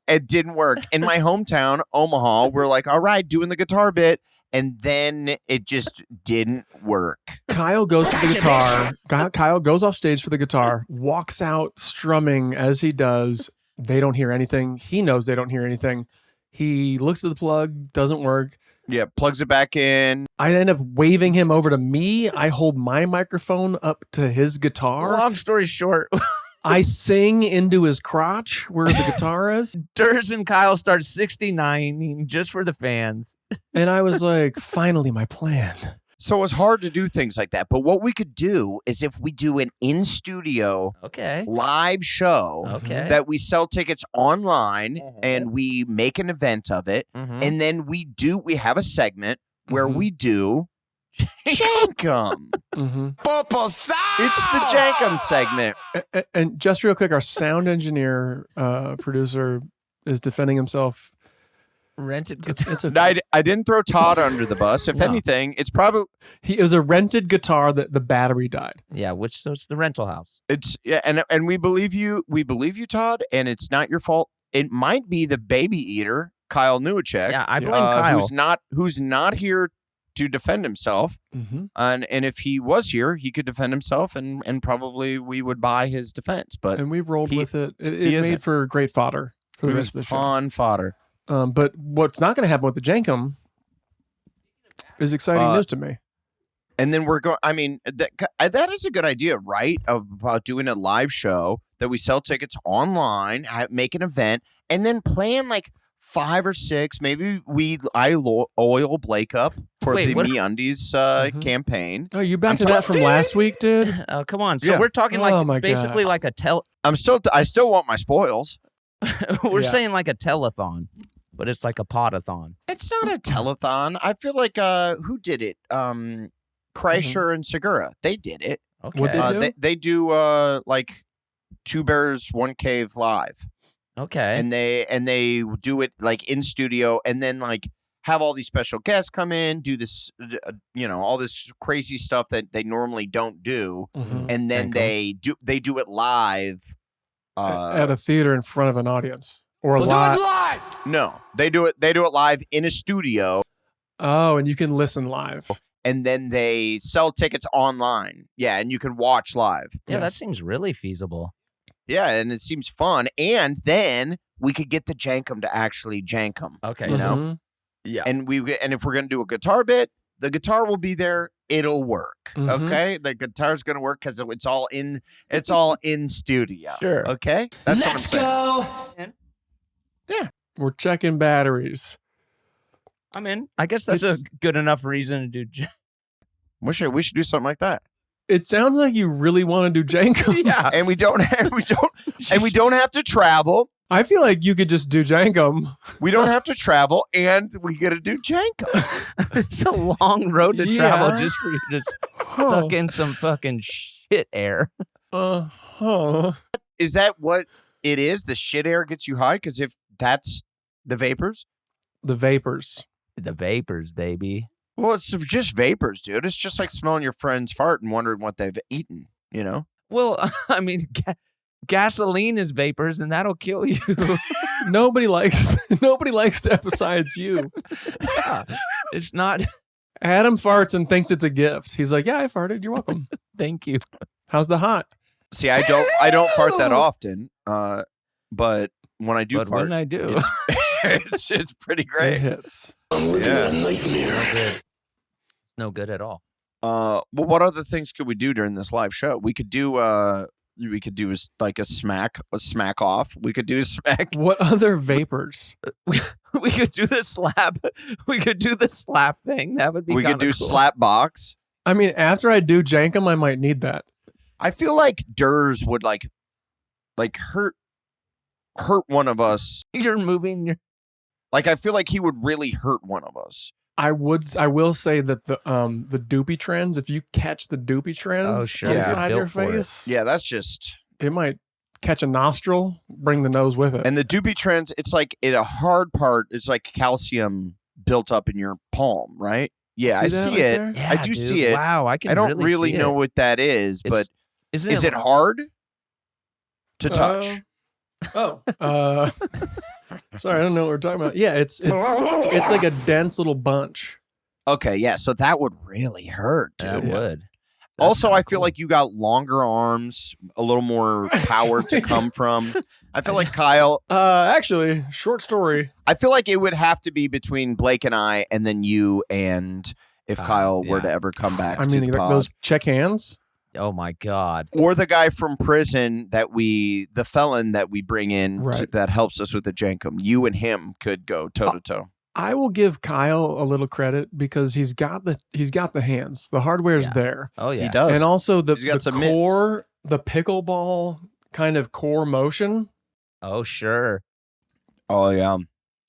[SPEAKER 1] it didn't work. In my hometown, Omaha, we're like, all right, doing the guitar bit, and then it just didn't work.
[SPEAKER 3] Kyle goes for the guitar. Kyle goes off stage for the guitar, walks out strumming as he does. They don't hear anything. He knows they don't hear anything. He looks at the plug, doesn't work.
[SPEAKER 1] Yeah, plugs it back in.
[SPEAKER 3] I end up waving him over to me. I hold my microphone up to his guitar.
[SPEAKER 4] Long story short,
[SPEAKER 3] I sing into his crotch where the guitar is.
[SPEAKER 4] Durs and Kyle start 69 just for the fans.
[SPEAKER 3] And I was like, finally, my plan.
[SPEAKER 1] So it was hard to do things like that. But what we could do is if we do an in-studio
[SPEAKER 4] Okay.
[SPEAKER 1] live show
[SPEAKER 4] Okay.
[SPEAKER 1] that we sell tickets online
[SPEAKER 4] Mhm.
[SPEAKER 1] and we make an event of it,
[SPEAKER 4] Mhm.
[SPEAKER 1] and then we have a segment where
[SPEAKER 3] Mhm.
[SPEAKER 1] we do Jankum.
[SPEAKER 3] Mm-hmm.
[SPEAKER 1] It's the Jankum segment.
[SPEAKER 3] And just real quick, our sound engineer, producer, is defending himself.
[SPEAKER 4] Rented
[SPEAKER 3] It's a
[SPEAKER 1] I didn't throw Todd under the bus. If
[SPEAKER 4] No.
[SPEAKER 1] anything, it's probably
[SPEAKER 3] it was a rented guitar that the battery died.
[SPEAKER 4] Yeah, so it's the rental house.
[SPEAKER 1] and we believe you. We believe you, Todd, and it's not your fault. It might be the baby eater, Kyle Newacheck.
[SPEAKER 4] Yeah, I blame Kyle.
[SPEAKER 1] who's not here to defend himself.
[SPEAKER 3] Mm-hmm.
[SPEAKER 1] And if he was here, he could defend himself, and probably we would buy his defense. But
[SPEAKER 3] And we rolled
[SPEAKER 1] he-
[SPEAKER 3] with it. It
[SPEAKER 1] he
[SPEAKER 3] made
[SPEAKER 1] isn't.
[SPEAKER 3] for great fodder for the
[SPEAKER 1] it
[SPEAKER 3] rest
[SPEAKER 1] was
[SPEAKER 3] of the show.
[SPEAKER 1] fun fodder.
[SPEAKER 3] But what's not going to happen with the Jankum is exciting news to me.
[SPEAKER 1] And then we're going. I mean, that is a good idea, right? About doing a live show that we sell tickets online, make an event, and then plan like 5 or 6. Maybe I oil Blake up for
[SPEAKER 4] Wait,
[SPEAKER 1] the
[SPEAKER 4] what?
[SPEAKER 1] MeUndies campaign.
[SPEAKER 3] Oh, you back
[SPEAKER 1] I'm
[SPEAKER 3] to that from last week, dude?
[SPEAKER 4] Oh, come on. So
[SPEAKER 1] Yeah.
[SPEAKER 4] we're talking
[SPEAKER 3] Oh, my
[SPEAKER 4] like basically
[SPEAKER 3] God.
[SPEAKER 4] like a
[SPEAKER 1] I still want my spoils.
[SPEAKER 4] we're
[SPEAKER 3] Yeah.
[SPEAKER 4] saying like a telethon, but it's like a podathon.
[SPEAKER 1] It's not a telethon. I feel like who did it? Kreischer and Segura. They did it.
[SPEAKER 4] Okay.
[SPEAKER 3] What do?
[SPEAKER 1] They do like Two Bears One Cave live.
[SPEAKER 4] Okay.
[SPEAKER 1] and they do it like in studio, and then like have all these special guests come in, do this, all this crazy stuff that they normally don't do,
[SPEAKER 3] Mhm.
[SPEAKER 1] and then they do it live.
[SPEAKER 3] At a theater in front of an audience or live.
[SPEAKER 1] No, they do it live in a studio,
[SPEAKER 3] Oh, and you can listen live.
[SPEAKER 1] and then they sell tickets online. Yeah, and you can watch live.
[SPEAKER 4] yeah,
[SPEAKER 3] yeah.
[SPEAKER 4] that seems really feasible.
[SPEAKER 1] Yeah, and it seems fun, and then we could get the Jankum to actually Jankum.
[SPEAKER 4] Okay.
[SPEAKER 1] You know?
[SPEAKER 3] Mhm.
[SPEAKER 4] Yeah.
[SPEAKER 1] And if we're gonna do a guitar bit, the guitar will be there. It'll work.
[SPEAKER 3] Mhm.
[SPEAKER 1] Okay, the guitar's gonna work because it's all in studio.
[SPEAKER 4] Sure.
[SPEAKER 1] Okay, that's what I'm saying.
[SPEAKER 3] We're checking batteries.
[SPEAKER 4] I'm in. I guess that's
[SPEAKER 3] It's-
[SPEAKER 4] a good enough reason to do.
[SPEAKER 1] We should do something like that.
[SPEAKER 3] It sounds like you really want to do Jankum.
[SPEAKER 4] Yeah.
[SPEAKER 1] And we don't have to travel.
[SPEAKER 3] I feel like you could just do Jankum.
[SPEAKER 1] We don't have to travel, and we get to do Jankum.
[SPEAKER 4] It's a long road to travel
[SPEAKER 3] Yeah.
[SPEAKER 4] just for you to
[SPEAKER 3] Huh.
[SPEAKER 4] suck in some fucking shit air.
[SPEAKER 3] Uh-huh.
[SPEAKER 1] Is that what it is? The shit air gets you high? Because if that's the vapors,
[SPEAKER 3] The vapors.
[SPEAKER 4] The vapors, baby.
[SPEAKER 1] well, it's just vapors, dude. It's just like smelling your friend's fart and wondering what they've eaten. You know.
[SPEAKER 4] Well, I mean, gasoline is vapors, and that'll kill you.
[SPEAKER 3] Nobody likes that besides you.
[SPEAKER 4] Yeah. It's not.
[SPEAKER 3] Adam farts and thinks it's a gift. He's like, yeah, I farted. You're welcome.
[SPEAKER 4] Thank you.
[SPEAKER 3] How's the hot?
[SPEAKER 1] See, I don't fart that often. But when I do
[SPEAKER 4] But
[SPEAKER 1] fart,
[SPEAKER 4] when I do,
[SPEAKER 1] it's pretty
[SPEAKER 3] It
[SPEAKER 1] great.
[SPEAKER 3] hits.
[SPEAKER 4] it's no good at all.
[SPEAKER 1] Well, what other things could we do during this live show? We could do a smack off. We could do a smack.
[SPEAKER 3] What other vapors?
[SPEAKER 4] We could do the slap. We could do the slap thing. That would be.
[SPEAKER 1] We could
[SPEAKER 4] kinda
[SPEAKER 1] do
[SPEAKER 4] cool.
[SPEAKER 1] slap box.
[SPEAKER 3] I mean, after I do Jankum, I might need that.
[SPEAKER 1] I feel like Durs would like hurt one of us.
[SPEAKER 4] You're moving your.
[SPEAKER 1] Like I feel like he would really hurt one of us.
[SPEAKER 3] I will say that the doopy trends, if you catch the doopy trend
[SPEAKER 4] Oh, sure.
[SPEAKER 3] inside
[SPEAKER 4] You're
[SPEAKER 3] your
[SPEAKER 4] built for it.
[SPEAKER 3] face,
[SPEAKER 1] Yeah, that's just.
[SPEAKER 3] it might catch a nostril, bring the nose with it.
[SPEAKER 1] And the doobie trends, it's like a hard part. It's like calcium built up in your palm, right? Yeah, I
[SPEAKER 3] that
[SPEAKER 1] see
[SPEAKER 3] right
[SPEAKER 1] it.
[SPEAKER 3] there?
[SPEAKER 4] Yeah,
[SPEAKER 1] I do
[SPEAKER 4] dude.
[SPEAKER 1] see it.
[SPEAKER 4] Wow, I can.
[SPEAKER 1] I don't really
[SPEAKER 4] see
[SPEAKER 1] know
[SPEAKER 4] it.
[SPEAKER 1] what that is, but
[SPEAKER 4] Isn't
[SPEAKER 1] is it hard to touch?
[SPEAKER 3] Sorry, I don't know what we're talking about. Yeah, it's like a dense little bunch.
[SPEAKER 1] Okay, yeah. So that would really hurt, dude.
[SPEAKER 4] That would.
[SPEAKER 1] Also,
[SPEAKER 4] kinda
[SPEAKER 1] I feel
[SPEAKER 4] cool.
[SPEAKER 1] like you got longer arms, a little more power to come from. I feel like Kyle.
[SPEAKER 3] Actually, short story.
[SPEAKER 1] I feel like it would have to be between Blake and I, and then you, and if Kyle were
[SPEAKER 4] yeah.
[SPEAKER 1] to ever come back.
[SPEAKER 3] I
[SPEAKER 1] to
[SPEAKER 3] mean,
[SPEAKER 1] the pod.
[SPEAKER 3] those check hands.
[SPEAKER 4] Oh my god.
[SPEAKER 1] Or the guy from prison the felon that we bring in
[SPEAKER 3] Right.
[SPEAKER 1] that helps us with the Jankum. You and him could go toe to toe.
[SPEAKER 3] I will give Kyle a little credit because he's got the hands. The hardware's
[SPEAKER 4] Yeah.
[SPEAKER 3] there.
[SPEAKER 4] Oh yeah.
[SPEAKER 1] He does.
[SPEAKER 3] And also the
[SPEAKER 1] He's got some
[SPEAKER 3] core, the pickleball kind of core motion.
[SPEAKER 4] Oh sure.
[SPEAKER 1] Oh yeah,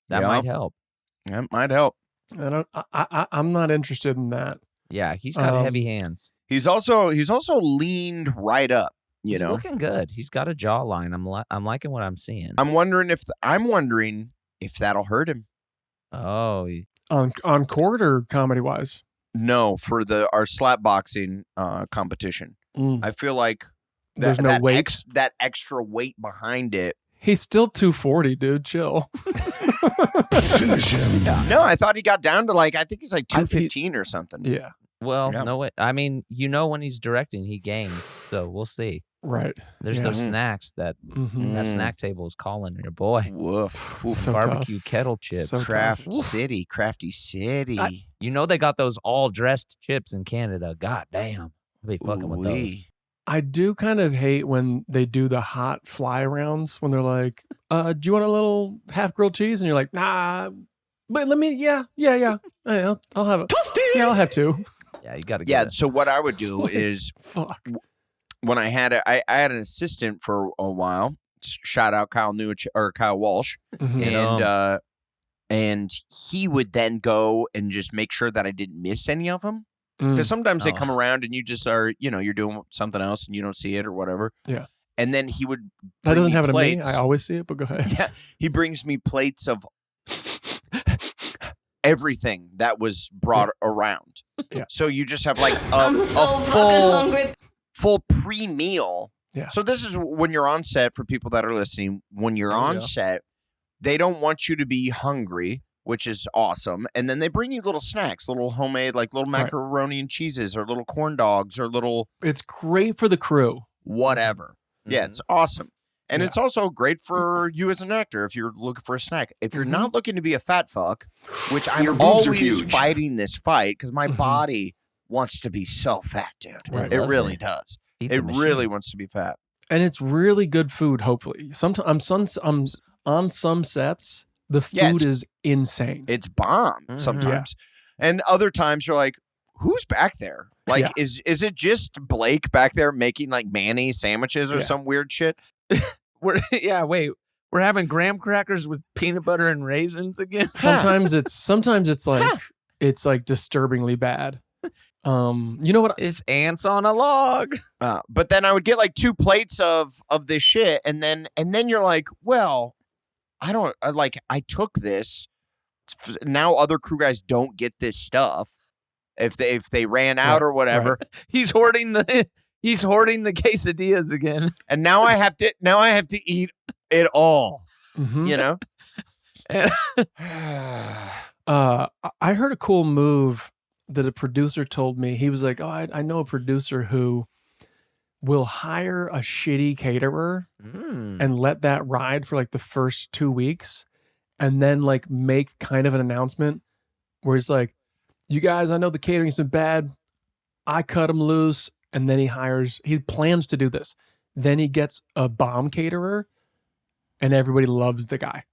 [SPEAKER 4] That
[SPEAKER 1] Yeah.
[SPEAKER 4] might help.
[SPEAKER 1] that might help.
[SPEAKER 3] I'm not interested in that.
[SPEAKER 4] Yeah, he's got heavy hands.
[SPEAKER 1] He's also leaned right up.
[SPEAKER 4] He's looking good. He's got a jawline. I'm liking what I'm seeing.
[SPEAKER 1] I'm wondering if that'll hurt him.
[SPEAKER 4] Oh,
[SPEAKER 3] on court or comedy wise?
[SPEAKER 1] No, for our slap boxing competition. I feel like
[SPEAKER 3] there's no weight.
[SPEAKER 1] That extra weight behind it.
[SPEAKER 3] He's still 240, dude. Chill.
[SPEAKER 6] Finish him.
[SPEAKER 1] No, I thought he got down to I think he's like 215 or something.
[SPEAKER 3] Yeah.
[SPEAKER 4] Well, no way. I mean, when he's directing, he gains. So we'll see.
[SPEAKER 3] Right.
[SPEAKER 4] There's those snacks that snack table is calling your boy.
[SPEAKER 1] Woof.
[SPEAKER 3] So
[SPEAKER 4] barbecue
[SPEAKER 3] tough.
[SPEAKER 4] kettle chips.
[SPEAKER 3] So
[SPEAKER 1] Crafty
[SPEAKER 3] tough.
[SPEAKER 1] City.
[SPEAKER 4] They got those all dressed chips in Canada. God damn. They fucking with those.
[SPEAKER 3] I do kind of hate when they do the hot fly rounds when they're like, do you want a little half grilled cheese? And you're like, nah, but let me, yeah. I'll have it. Yeah, I'll have two.
[SPEAKER 4] Yeah, you got to get
[SPEAKER 1] Yeah,
[SPEAKER 4] it.
[SPEAKER 1] so what I would do is
[SPEAKER 3] Fuck.
[SPEAKER 1] when I had an assistant for a while, shout out Kyle Newacheck or Kyle Walsh, and he would then go and just make sure that I didn't miss any of them. Because sometimes they come around and you just are, you're doing something else and you don't see it or whatever.
[SPEAKER 3] Yeah.
[SPEAKER 1] And then he would.
[SPEAKER 3] That doesn't happen
[SPEAKER 1] plates.
[SPEAKER 3] to me. I always see it, but go ahead.
[SPEAKER 1] Yeah. He brings me plates of everything that was brought around.
[SPEAKER 3] Yeah.
[SPEAKER 1] So you just have like a full pre-meal.
[SPEAKER 3] Yeah.
[SPEAKER 1] So this is when you're on set, for people that are listening. When you're on set, they don't want you to be hungry, which is awesome. And then they bring you little snacks, little homemade, like little macaroni and cheeses or little corn dogs or little.
[SPEAKER 3] It's great for the crew.
[SPEAKER 1] Whatever. Yeah, it's awesome. And it's also great for you as an actor if you're looking for a snack. If you're not looking to be a fat fuck, which I'm always fighting this fight because my body wants to be so fat, dude.
[SPEAKER 3] Right.
[SPEAKER 1] It really does. It really wants to be fat.
[SPEAKER 3] And it's really good food, hopefully. Sometimes I'm on some sets, the food is insane.
[SPEAKER 1] It's bomb sometimes. And other times you're like, who's back there? Like, is it just Blake back there making like mayonnaise sandwiches or some weird shit?
[SPEAKER 4] We're having graham crackers with peanut butter and raisins again.
[SPEAKER 3] Sometimes it's like disturbingly bad. You know what?
[SPEAKER 4] It's ants on a log.
[SPEAKER 1] But then I would get like 2 plates of this shit, and then you're like, well, I took this. Now other crew guys don't get this stuff if they ran out or whatever.
[SPEAKER 4] Right. He's hoarding the quesadillas again.
[SPEAKER 1] And now I have to eat it all. You know?
[SPEAKER 3] I heard a cool move that a producer told me. He was like, oh, I know a producer who will hire a shitty caterer and let that ride for like the first 2 weeks and then like make kind of an announcement where he's like, you guys, I know the catering's been bad. I cut him loose. And then he plans to do this. Then he gets a bomb caterer and everybody loves the guy.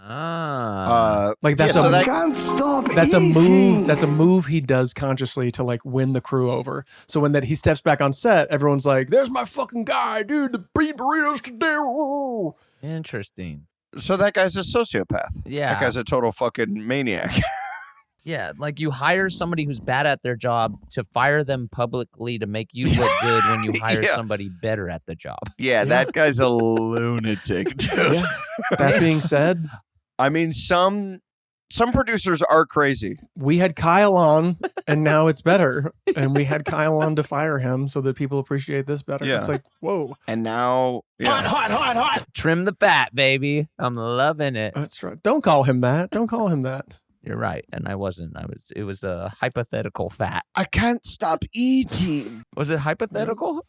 [SPEAKER 3] Like that's a move. That's a move he does consciously to like win the crew over. So when he steps back on set, everyone's like, "There's my fucking guy, dude. The bean burritos today." Woo.
[SPEAKER 4] Interesting.
[SPEAKER 1] So that guy's a sociopath.
[SPEAKER 4] Yeah,
[SPEAKER 1] that guy's a total fucking maniac.
[SPEAKER 4] Yeah, like you hire somebody who's bad at their job to fire them publicly to make you look good when you hire somebody better at the job.
[SPEAKER 1] Yeah, that guy's a lunatic, dude.
[SPEAKER 3] Yeah. That being said,
[SPEAKER 1] I mean, some producers are crazy.
[SPEAKER 3] We had Kyle on, and now it's better. And we had Kyle on to fire him so that people appreciate this better.
[SPEAKER 1] Yeah.
[SPEAKER 3] It's like, whoa.
[SPEAKER 1] And now,
[SPEAKER 6] Hot.
[SPEAKER 4] Trim the fat, baby. I'm loving it.
[SPEAKER 3] That's right. Don't call him that. Don't call him that.
[SPEAKER 4] You're right, and I wasn't. It was a hypothetical fat.
[SPEAKER 1] I can't stop eating.
[SPEAKER 4] Was it hypothetical?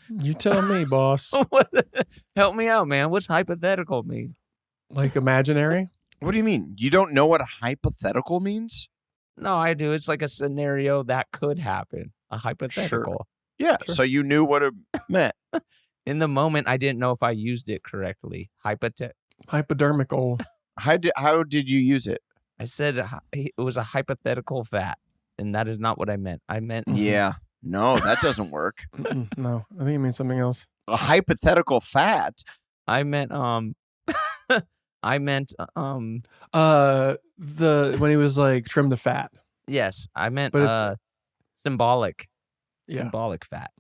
[SPEAKER 3] You tell me, boss.
[SPEAKER 4] Help me out, man. What's hypothetical mean?
[SPEAKER 3] Like imaginary?
[SPEAKER 1] What do you mean? You don't know what hypothetical means?
[SPEAKER 4] No, I do. It's like a scenario that could happen. A hypothetical.
[SPEAKER 1] Yeah. Sure. So you knew what it meant.
[SPEAKER 4] In the moment, I didn't know if I used it correctly.
[SPEAKER 3] Hypodermical.
[SPEAKER 1] How did you use it?
[SPEAKER 4] I said it was a hypothetical fat, and that is not what I meant. I meant
[SPEAKER 1] yeah. No, that doesn't work.
[SPEAKER 3] No, I think it means something else.
[SPEAKER 1] A hypothetical fat.
[SPEAKER 4] I meant when
[SPEAKER 3] he was like trim the fat.
[SPEAKER 4] Yes, I meant
[SPEAKER 3] but
[SPEAKER 4] Symbolic.
[SPEAKER 3] Yeah.
[SPEAKER 4] Symbolic fat.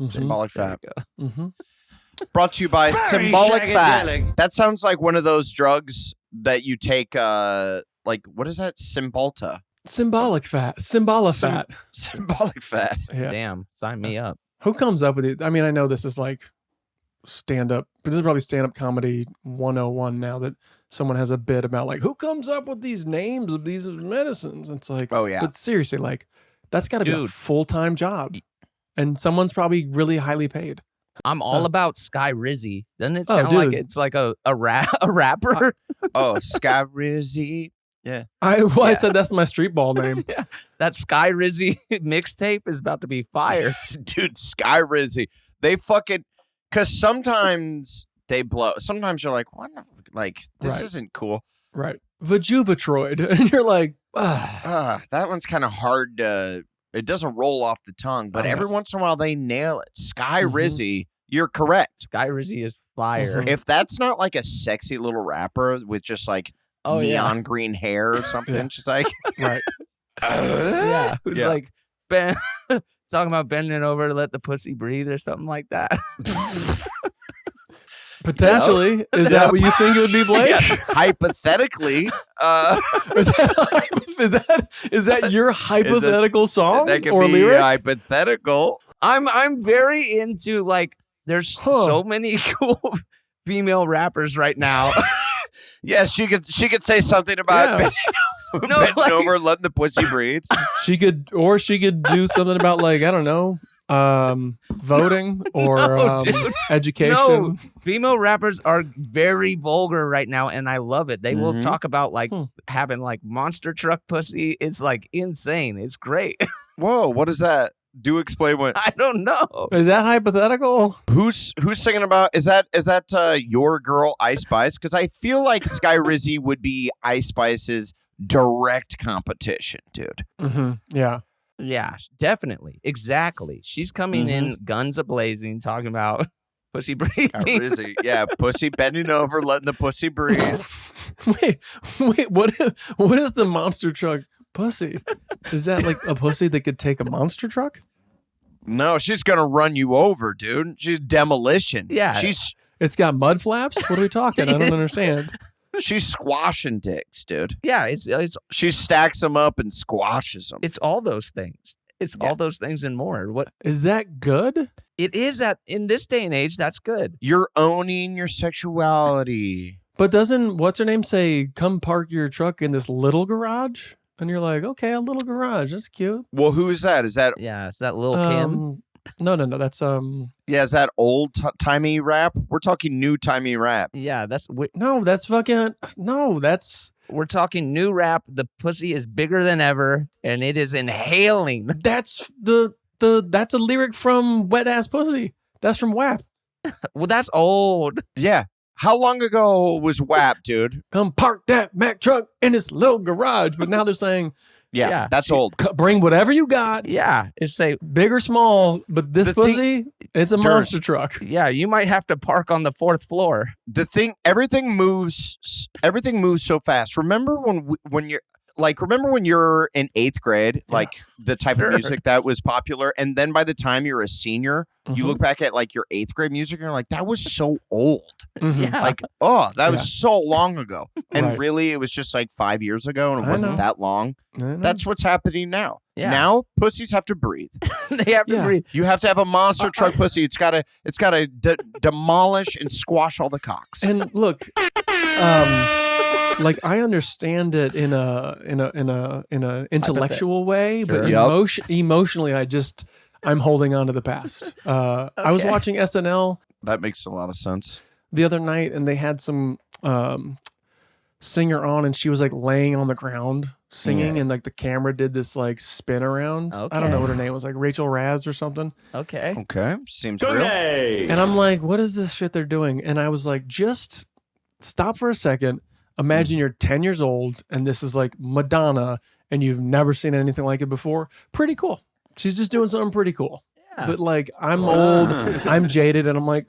[SPEAKER 1] Symbolic fat.
[SPEAKER 3] Mm-hmm.
[SPEAKER 1] Brought to you by Symbolic Fat. That sounds like one of those drugs that you take, like, what is that? Cymbalta.
[SPEAKER 3] Symbolic fat. Fat.
[SPEAKER 1] Symbolic Fat.
[SPEAKER 3] Yeah.
[SPEAKER 4] Damn, sign me up.
[SPEAKER 3] Who comes up with it? I mean, I know this is like stand-up, but this is probably stand-up comedy 101 now that someone has a bit about like, who comes up with these names of these medicines? It's like,
[SPEAKER 1] Oh, yeah.
[SPEAKER 3] But seriously, like, that's got to be a
[SPEAKER 4] Dude.
[SPEAKER 3] full-time job. And someone's probably really highly paid.
[SPEAKER 4] I'm all about Sky Rizzy. Doesn't it
[SPEAKER 3] Oh,
[SPEAKER 4] sound like
[SPEAKER 3] dude.
[SPEAKER 4] it's like a rapper?
[SPEAKER 1] Oh, Sky Rizzy.
[SPEAKER 3] I said that's my street ball name.
[SPEAKER 4] Yeah. That Sky Rizzy mixtape is about to be fire.
[SPEAKER 1] Dude, Sky Rizzy. They fucking, because sometimes they blow. Sometimes you're like, what? Like, this
[SPEAKER 3] Right.
[SPEAKER 1] isn't cool.
[SPEAKER 3] Right. Vajuvatroid. And you're like,
[SPEAKER 1] That one's kind of hard to, it doesn't roll off the tongue, but
[SPEAKER 3] Oh,
[SPEAKER 1] every
[SPEAKER 3] yes.
[SPEAKER 1] once in a while they nail it. Sky
[SPEAKER 3] Mhm.
[SPEAKER 1] Rizzy, you're correct.
[SPEAKER 4] Sky Rizzy is fire.
[SPEAKER 3] Mhm.
[SPEAKER 1] If that's not like a sexy little rapper with just like
[SPEAKER 4] Oh,
[SPEAKER 1] neon
[SPEAKER 4] yeah.
[SPEAKER 1] green hair or something,
[SPEAKER 3] Yeah.
[SPEAKER 1] she's like,
[SPEAKER 3] right.
[SPEAKER 4] Yeah. Who's
[SPEAKER 1] Yeah.
[SPEAKER 4] like, talking about bending over to let the pussy breathe or something like that.
[SPEAKER 3] Potentially. Is that what you think it would be, Blake?
[SPEAKER 1] yeah, hypothetically,
[SPEAKER 3] Is that your hypothetical song
[SPEAKER 1] that could
[SPEAKER 3] or
[SPEAKER 1] be
[SPEAKER 3] lyric?
[SPEAKER 1] hypothetical.
[SPEAKER 4] I'm very into like, there's
[SPEAKER 3] Huh.
[SPEAKER 4] so many cool female rappers right now.
[SPEAKER 1] Yeah, she could say something about
[SPEAKER 3] Yeah.
[SPEAKER 1] bending
[SPEAKER 4] No, like-
[SPEAKER 1] over, letting the pussy breathe.
[SPEAKER 3] She could do something about like, I don't know, voting or
[SPEAKER 4] No, dude.
[SPEAKER 3] education.
[SPEAKER 4] No, female rappers are very vulgar right now, and I love it. They will
[SPEAKER 1] Mhm.
[SPEAKER 4] talk about like
[SPEAKER 3] Hmm.
[SPEAKER 4] having like monster truck pussy. It's like insane. It's great.
[SPEAKER 1] Whoa, what is that? Do explain what?
[SPEAKER 4] I don't know.
[SPEAKER 3] Is that hypothetical?
[SPEAKER 1] Who's singing about? Is that your girl Ice Spice? Because I feel like Sky Rizzy would be Ice Spice's direct competition, dude.
[SPEAKER 3] Mm-hmm. Yeah.
[SPEAKER 4] Yeah, definitely. Exactly. She's coming
[SPEAKER 3] Mm-hmm.
[SPEAKER 4] in guns a-blazing, talking about pussy breathing.
[SPEAKER 1] Sky Rizzy, yeah, pussy bending over, letting the pussy breathe.
[SPEAKER 3] wait, what is the monster truck pussy? Is that like a pussy that could take a monster truck?
[SPEAKER 1] No, she's gonna run you over, dude. She's demolition.
[SPEAKER 4] Yeah.
[SPEAKER 3] It's got mud flaps? What are we talking? I don't understand.
[SPEAKER 1] She's squashing dicks, dude.
[SPEAKER 4] Yeah, it's
[SPEAKER 1] She stacks them up and squashes them.
[SPEAKER 4] it's all those things. It's all those things and more. What
[SPEAKER 3] Is that good?
[SPEAKER 4] it is at in this day and age, that's good.
[SPEAKER 1] You're owning your sexuality.
[SPEAKER 3] But doesn't what's her name say, come park your truck in this little garage? And you're like, okay, a little garage. That's cute.
[SPEAKER 1] Well, who is that? Is that
[SPEAKER 4] Yeah, it's that Lil Kim.
[SPEAKER 3] No. That's
[SPEAKER 1] is that old timey rap? We're talking new timey rap.
[SPEAKER 4] Yeah,
[SPEAKER 3] no, that's fucking no, that's
[SPEAKER 4] we're talking new rap. The pussy is bigger than ever, and it is inhaling.
[SPEAKER 3] that's that's a lyric from Wet Ass Pussy. That's from WAP.
[SPEAKER 4] Well, that's old.
[SPEAKER 1] Yeah. How long ago was WAP, dude?
[SPEAKER 3] Come park that Mack truck in this little garage. But now they're saying,
[SPEAKER 1] Yeah,
[SPEAKER 4] Yeah.
[SPEAKER 1] that's old.
[SPEAKER 3] bring whatever you got,
[SPEAKER 4] Yeah, it's say
[SPEAKER 3] big or small. But this
[SPEAKER 1] The
[SPEAKER 3] pussy, it's a
[SPEAKER 1] Durst.
[SPEAKER 3] monster truck.
[SPEAKER 4] yeah, you might have to park on the 4th floor.
[SPEAKER 1] The thing, everything moves so fast. Remember when you're like, remember when you're in 8th grade, like the type
[SPEAKER 4] Sure.
[SPEAKER 1] of music that was popular, and then by the time you're a senior, you
[SPEAKER 3] Mhm.
[SPEAKER 1] look back at like your 8th grade music, and you're like, that was so old.
[SPEAKER 3] Mhm.
[SPEAKER 4] Yeah.
[SPEAKER 1] Like, oh, that
[SPEAKER 3] Yeah.
[SPEAKER 1] was so long ago. And
[SPEAKER 3] Right.
[SPEAKER 1] really, it was just like 5 years ago, and it
[SPEAKER 3] I
[SPEAKER 1] wasn't
[SPEAKER 3] know.
[SPEAKER 1] that long.
[SPEAKER 3] I know.
[SPEAKER 1] That's what's happening now.
[SPEAKER 4] Yeah.
[SPEAKER 1] Now, pussies have to breathe.
[SPEAKER 4] They have to
[SPEAKER 3] Yeah.
[SPEAKER 4] breathe.
[SPEAKER 1] You have to have a monster truck pussy. It's gotta demolish and squash all the cocks.
[SPEAKER 3] And look, like I understand it in a intellectual way, but
[SPEAKER 4] Sure.
[SPEAKER 1] Yup.
[SPEAKER 3] emotionally, I'm holding on to the past. I was
[SPEAKER 4] Okay.
[SPEAKER 3] watching SNL
[SPEAKER 1] That makes a lot of sense.
[SPEAKER 3] the other night, and they had some singer on, and she was like laying on the ground singing, and like the camera did this like spin around. I don't know
[SPEAKER 4] Okay.
[SPEAKER 3] what her name was, like Rachel Raz or something.
[SPEAKER 4] Okay.
[SPEAKER 1] Okay, seems real.
[SPEAKER 3] And I'm like, what is this shit they're doing? And I was like, just stop for a second. Imagine you're 10 years old and this is like Madonna and you've never seen anything like it before. Pretty cool. She's just doing something pretty cool.
[SPEAKER 4] Yeah.
[SPEAKER 3] But like, I'm old, I'm jaded, and I'm like,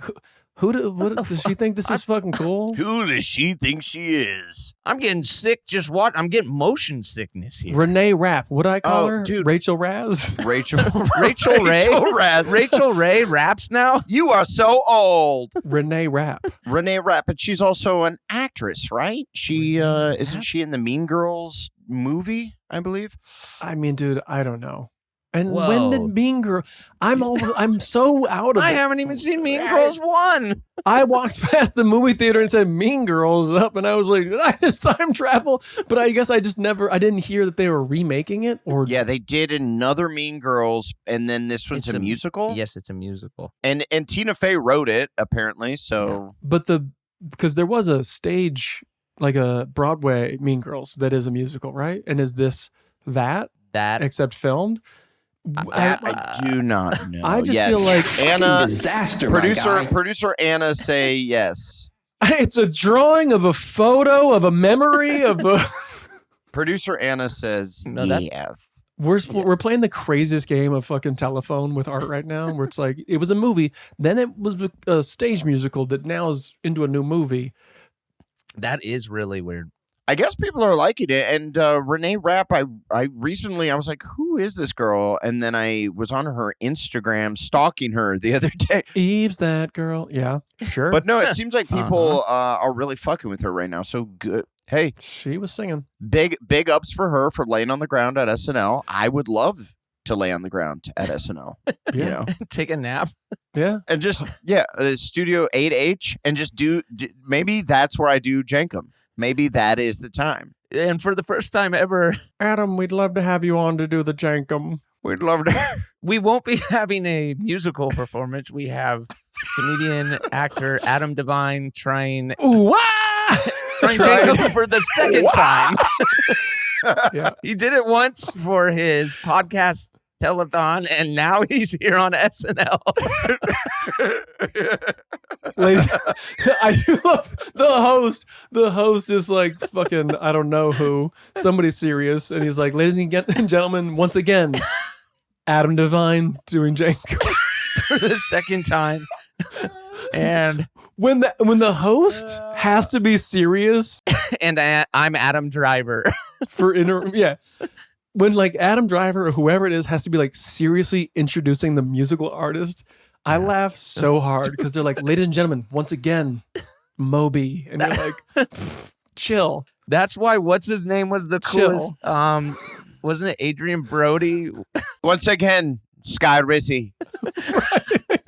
[SPEAKER 3] What does she think this is fucking cool?
[SPEAKER 1] Who does she think she is?
[SPEAKER 4] I'm getting sick. I'm getting motion sickness here.
[SPEAKER 3] Renee Rapp. What do I call her?
[SPEAKER 1] Dude.
[SPEAKER 3] Rachel Raz.
[SPEAKER 1] Rachel
[SPEAKER 4] Rachel Ray.
[SPEAKER 1] Rachel Raz.
[SPEAKER 4] Rachel Ray raps now.
[SPEAKER 1] You are so old.
[SPEAKER 3] Renee Rapp.
[SPEAKER 1] Renee Rapp, but she's also an actress, right? She isn't she in the Mean Girls movie, I believe?
[SPEAKER 3] I mean, dude, I don't know. And
[SPEAKER 4] Whoa.
[SPEAKER 3] when did Mean Girl? I'm so out of
[SPEAKER 4] I
[SPEAKER 3] it.
[SPEAKER 4] haven't even seen Mean Girls 1.
[SPEAKER 3] I walked past the movie theater and said Mean Girls up, and I was like, did I just time travel? But I guess I didn't hear that they were remaking it. Or
[SPEAKER 1] Yeah, they did another Mean Girls, and then this one's
[SPEAKER 4] It's
[SPEAKER 1] a musical.
[SPEAKER 4] Yes, it's a musical.
[SPEAKER 1] And Tina Fey wrote it, apparently, so...
[SPEAKER 3] But because there was a stage, like a Broadway Mean Girls that is a musical, right? And is this that except filmed?
[SPEAKER 1] I do not know.
[SPEAKER 3] I just
[SPEAKER 1] Yes.
[SPEAKER 3] feel like
[SPEAKER 1] Anna,
[SPEAKER 6] disaster,
[SPEAKER 1] producer Anna say yes.
[SPEAKER 3] it's a drawing of a photo of a memory of a.
[SPEAKER 1] Producer Anna says
[SPEAKER 4] No, that's-
[SPEAKER 1] yes.
[SPEAKER 3] We're playing the craziest game of fucking telephone with art right now, where it's like it was a movie, then it was a stage musical that now is into a new movie.
[SPEAKER 4] That is really weird.
[SPEAKER 1] I guess people are liking it. And Renee Rapp, I recently, I was like, who is this girl? And then I was on her Instagram stalking her the other day.
[SPEAKER 3] Eve's that girl, yeah, sure.
[SPEAKER 1] But no, it seems like people are really fucking with her right now. So good. Hey,
[SPEAKER 3] she was singing.
[SPEAKER 1] big ups for her for laying on the ground at SNL. I would love to lay on the ground at SNL.
[SPEAKER 3] Yeah,
[SPEAKER 1] You know?
[SPEAKER 4] Take a nap.
[SPEAKER 3] yeah.
[SPEAKER 1] And just, Studio 8H and just do maybe that's where I do Jenkum. Maybe that is the time.
[SPEAKER 4] And for the first time ever,
[SPEAKER 3] Adam, we'd love to have you on to do the Jankum.
[SPEAKER 1] We'd love to.
[SPEAKER 4] we won't be having a musical performance. We have comedian, actor Adam Devine trying
[SPEAKER 3] Ooh,
[SPEAKER 4] Jacob for the second time.
[SPEAKER 3] Yeah.
[SPEAKER 4] He did it once for his podcast telethon, and now he's here on SNL.
[SPEAKER 3] Ladies, I do love the host. The host is like fucking, I don't know who, somebody serious. And he's like, ladies and gentlemen, once again, Adam Devine doing Jankum.
[SPEAKER 4] for the second time. And
[SPEAKER 3] When the host has to be serious
[SPEAKER 4] I'm Adam Driver.
[SPEAKER 3] for when like Adam Driver or whoever it is has to be like seriously introducing the musical artist, I laugh so hard because they're like, ladies and gentlemen, once again, Moby, and you're like, chill.
[SPEAKER 4] That's why what's his name was the
[SPEAKER 3] Chill.
[SPEAKER 4] coolest. Wasn't it Adrian Brody?
[SPEAKER 1] Once again, Sky Rizzy.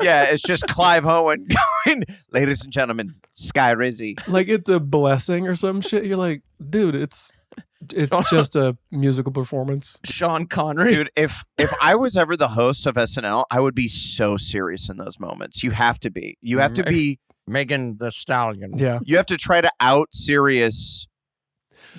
[SPEAKER 1] Yeah, it's just Clive Owen going, ladies and gentlemen, Sky Rizzy.
[SPEAKER 3] Like it's a blessing or some shit. You're like, dude, it's just a musical performance.
[SPEAKER 4] Sean Connery.
[SPEAKER 1] Dude, if I was ever the host of SNL, I would be so serious in those moments. You have to be. You have to be.
[SPEAKER 4] Megan the Stallion.
[SPEAKER 3] Yeah.
[SPEAKER 1] You have to try to out serious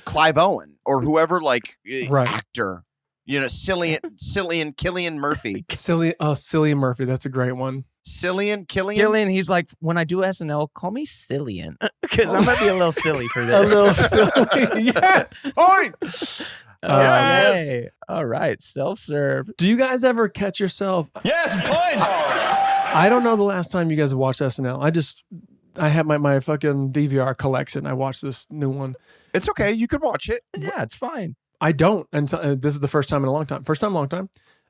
[SPEAKER 1] Clive Owen or whoever, like
[SPEAKER 3] Right.
[SPEAKER 1] actor. You know, Cillian Murphy.
[SPEAKER 3] Cillian Murphy. That's a great one.
[SPEAKER 1] Killian.
[SPEAKER 4] Gillian, he's like, when I do SNL, call me Cillian. Because I might be a little silly for this.
[SPEAKER 3] A little silly. Yeah.
[SPEAKER 1] Point.
[SPEAKER 4] Okay. All right. Self-serve.
[SPEAKER 3] Do you guys ever catch yourself?
[SPEAKER 6] Yes, points.
[SPEAKER 3] I don't know the last time you guys have watched SNL. I have my fucking DVR collection. I watched this new one.
[SPEAKER 1] It's okay. You could watch it.
[SPEAKER 4] Yeah, it's fine.
[SPEAKER 3] I don't. And so, this is the first time in a long time. First time in a long time.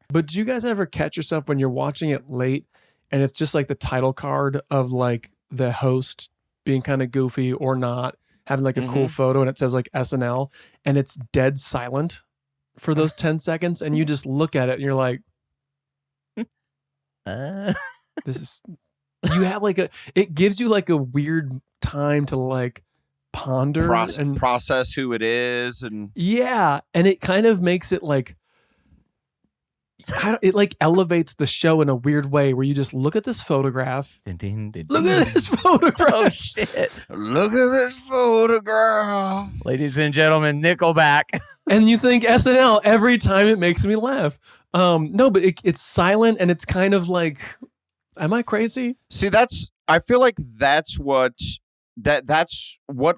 [SPEAKER 3] But do you guys ever catch yourself when you're watching it late and it's just like the title card of like the host being kind of goofy or not, having like a cool photo and it says like SNL and it's dead silent for those 10 seconds and you just look at it and you're like, this is, you have like it gives you like a weird time to like ponder and
[SPEAKER 1] process who it is. And
[SPEAKER 3] yeah. And it kind of makes it like, it like elevates the show in a weird way where you just look at this photograph. Look at this photograph.
[SPEAKER 4] Oh, shit.
[SPEAKER 1] Look at this photograph.
[SPEAKER 4] Ladies and gentlemen, Nickelback.
[SPEAKER 3] And you think SNL every time. It makes me laugh. No, but it's silent and it's kind of like, am I crazy?
[SPEAKER 1] See, I feel like that's what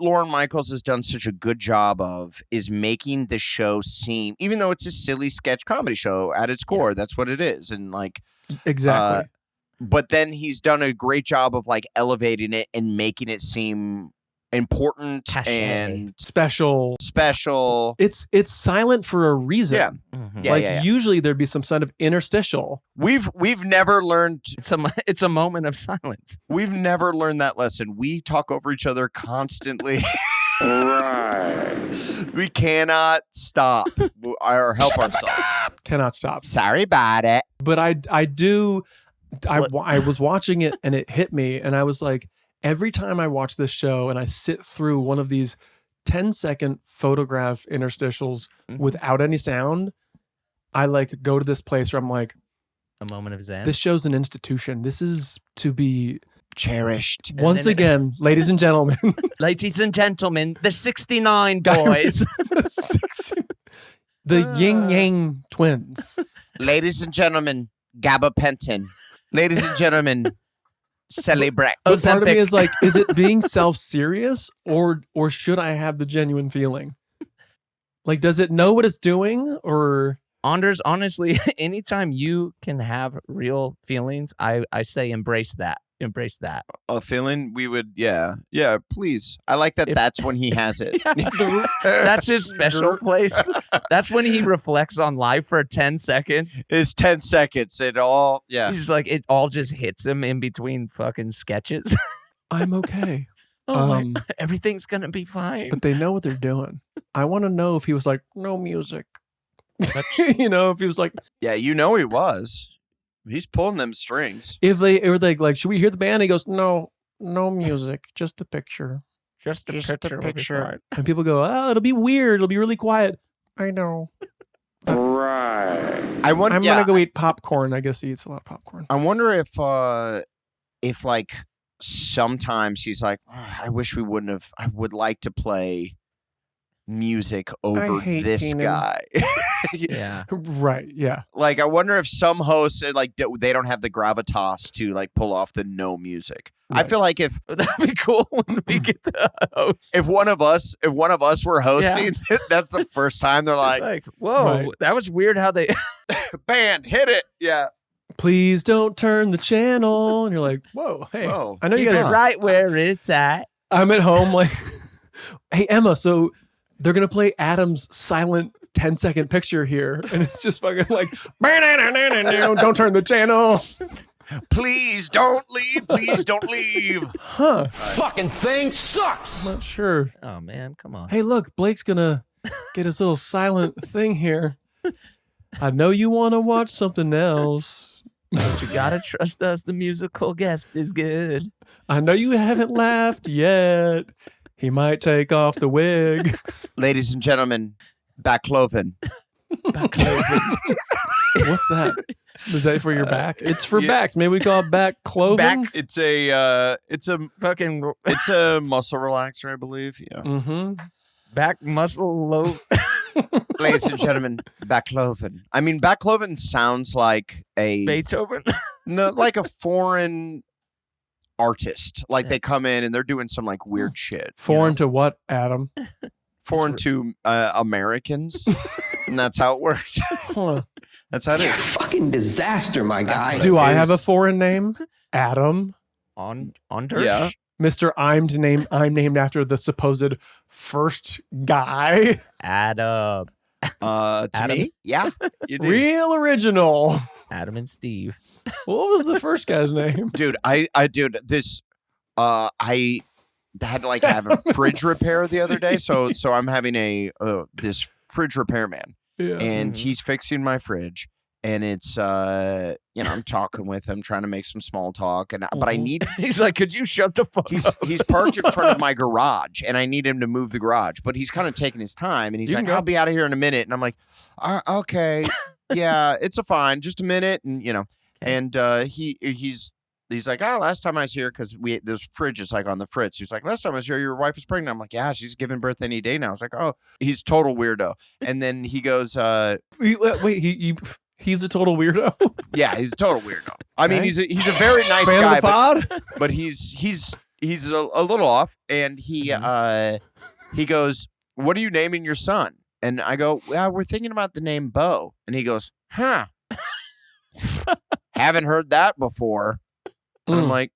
[SPEAKER 1] Lorne Michaels has done such a good job of, is making the show seem, even though it's a silly sketch comedy show at its core, that's what it is. And like,
[SPEAKER 3] Exactly.
[SPEAKER 1] But then he's done a great job of like elevating it and making it seem important and
[SPEAKER 3] special. It's silent for a reason.
[SPEAKER 1] Yeah.
[SPEAKER 4] Mhm.
[SPEAKER 1] Yeah.
[SPEAKER 3] Usually there'd be some kind of interstitial.
[SPEAKER 1] We've never learned
[SPEAKER 4] It's a moment of silence.
[SPEAKER 1] we've never learned that lesson. We talk over each other constantly. We cannot stop or help ourselves.
[SPEAKER 3] Cannot stop.
[SPEAKER 1] Sorry about it.
[SPEAKER 3] But I was watching it and it hit me, and I was like, every time I watch this show and I sit through one of these 10-second photograph interstitials without any sound, I like go to this place where I'm like,
[SPEAKER 4] A moment of zen.
[SPEAKER 3] this show's an institution. This is to be
[SPEAKER 1] Cherished.
[SPEAKER 3] once again, ladies and gentlemen.
[SPEAKER 4] Ladies and gentlemen, the 69 boys.
[SPEAKER 3] The Yin Yang twins.
[SPEAKER 1] Ladies and gentlemen, gabapentin. Ladies and gentlemen, celebrate.
[SPEAKER 3] But part of me
[SPEAKER 4] Ozempic.
[SPEAKER 3] is like, is it being self-serious or should I have the genuine feeling? Like, does it know what it's doing or?
[SPEAKER 4] Anders, honestly, anytime you can have real feelings, I say embrace that. Embrace that.
[SPEAKER 1] A feeling we would, yeah, please. I like that.
[SPEAKER 4] If-
[SPEAKER 1] That's when he has it.
[SPEAKER 4] That's his special place. That's when he reflects on life for 10 seconds.
[SPEAKER 1] It's 10 seconds. It all, yeah.
[SPEAKER 4] He's like, it all just hits him in between fucking sketches.
[SPEAKER 3] I'm okay.
[SPEAKER 4] Everything's gonna be fine.
[SPEAKER 3] But they know what they're doing. I want to know if he was like, no music. You know, if he was like,
[SPEAKER 1] Yeah, you know he was. He's pulling them strings.
[SPEAKER 3] if they were like, should we hear the band? He goes, no music, just a picture.
[SPEAKER 4] just a picture. will be fine.
[SPEAKER 3] And people go, oh, it'll be weird. It'll be really quiet. I know.
[SPEAKER 1] I wonder.
[SPEAKER 3] I'm gonna go eat popcorn. I guess he eats a lot of popcorn.
[SPEAKER 1] I wonder if like sometimes he's like, I wish we wouldn't have. I would like to play music over
[SPEAKER 3] hate
[SPEAKER 1] this
[SPEAKER 3] Keenan.
[SPEAKER 1] guy.
[SPEAKER 4] Yeah.
[SPEAKER 3] Right. Yeah.
[SPEAKER 1] Like, I wonder if some hosts like they don't have the gravitas to like pull off the no music. I
[SPEAKER 3] Right.
[SPEAKER 1] feel like if
[SPEAKER 4] That'd be cool when we get to host.
[SPEAKER 1] if one of us were hosting, that's the first time they're
[SPEAKER 4] It's
[SPEAKER 1] like,
[SPEAKER 4] like, whoa,
[SPEAKER 3] Right.
[SPEAKER 4] that was weird how they.
[SPEAKER 1] band, hit it. Yeah.
[SPEAKER 3] Please don't turn the channel. And you're like, whoa, hey,
[SPEAKER 1] Whoa.
[SPEAKER 3] I know you
[SPEAKER 4] Keep it
[SPEAKER 3] guys.
[SPEAKER 4] right where it's at.
[SPEAKER 3] I'm at home like, hey, Emma, so they're going to play Adam's silent 10-second picture here. And it's just fucking like, don't turn the channel.
[SPEAKER 1] Please don't leave. Please don't leave.
[SPEAKER 3] Huh.
[SPEAKER 6] Fucking thing sucks.
[SPEAKER 3] I'm not sure.
[SPEAKER 4] Oh man, come on.
[SPEAKER 3] Hey, look, Blake's going to get his little silent thing here. I know you want to watch something else.
[SPEAKER 4] But you gotta trust us. The musical guest is good.
[SPEAKER 3] I know you haven't laughed yet. He might take off the wig.
[SPEAKER 1] Ladies and gentlemen, backloven.
[SPEAKER 3] What's that? Is that for your back? It's for
[SPEAKER 1] Yeah.
[SPEAKER 3] backs. Maybe we call it back cloven.
[SPEAKER 1] It's a
[SPEAKER 4] Fucking
[SPEAKER 1] it's a muscle relaxer, I believe. Yeah.
[SPEAKER 3] Mm-hmm.
[SPEAKER 4] back muscle low.
[SPEAKER 1] Ladies and gentlemen, backloven. I mean, backloven sounds like a
[SPEAKER 4] Beethoven.
[SPEAKER 1] no, like a foreign artist. Like they come in and they're doing some like weird shit.
[SPEAKER 3] Foreign to what, Adam?
[SPEAKER 1] Foreign to Americans, and that's how it works.
[SPEAKER 3] Huh.
[SPEAKER 1] That's how it is.
[SPEAKER 6] Fucking disaster, my guy.
[SPEAKER 3] Do I have a foreign name? Adam?
[SPEAKER 4] Anders?
[SPEAKER 1] Yeah.
[SPEAKER 3] Mr. I'm named after the supposed first guy.
[SPEAKER 4] Adam.
[SPEAKER 1] To
[SPEAKER 4] Adam?
[SPEAKER 1] me, yeah, you do.
[SPEAKER 3] Real original.
[SPEAKER 4] Adam and Steve.
[SPEAKER 3] What was the first guy's name?
[SPEAKER 1] Dude, I this I had to like have a fridge repair the other day, so I'm having a this fridge repairman,
[SPEAKER 3] Yeah.
[SPEAKER 1] and he's fixing my fridge, and it's I'm talking with him, trying to make some small talk, and but I need
[SPEAKER 4] He's like, could you shut the fuck up?
[SPEAKER 1] he's parked in front of my garage, and I need him to move the garage, but he's kind of taking his time, and he's
[SPEAKER 3] You
[SPEAKER 1] like,
[SPEAKER 3] can go.
[SPEAKER 1] I'll be out of here in a minute, and I'm like, okay, yeah, it's a fine, just a minute, and and he's like, oh, last time I was here, because this fridge is like on the fritz. He's like, last time I was here, your wife was pregnant. I'm like, yeah, she's giving birth any day now. I was like, oh, he's total weirdo. And then he goes,
[SPEAKER 3] Wait, he's a total weirdo.
[SPEAKER 1] yeah, he's a total weirdo. I mean,
[SPEAKER 3] Okay.
[SPEAKER 1] he's a very nice
[SPEAKER 3] Fan
[SPEAKER 1] guy,
[SPEAKER 3] of the pod?
[SPEAKER 1] but he's a little off. And he goes, what are you naming your son? And I go, well, we're thinking about the name Bo. And he goes, huh. Haven't heard that before. And I'm like,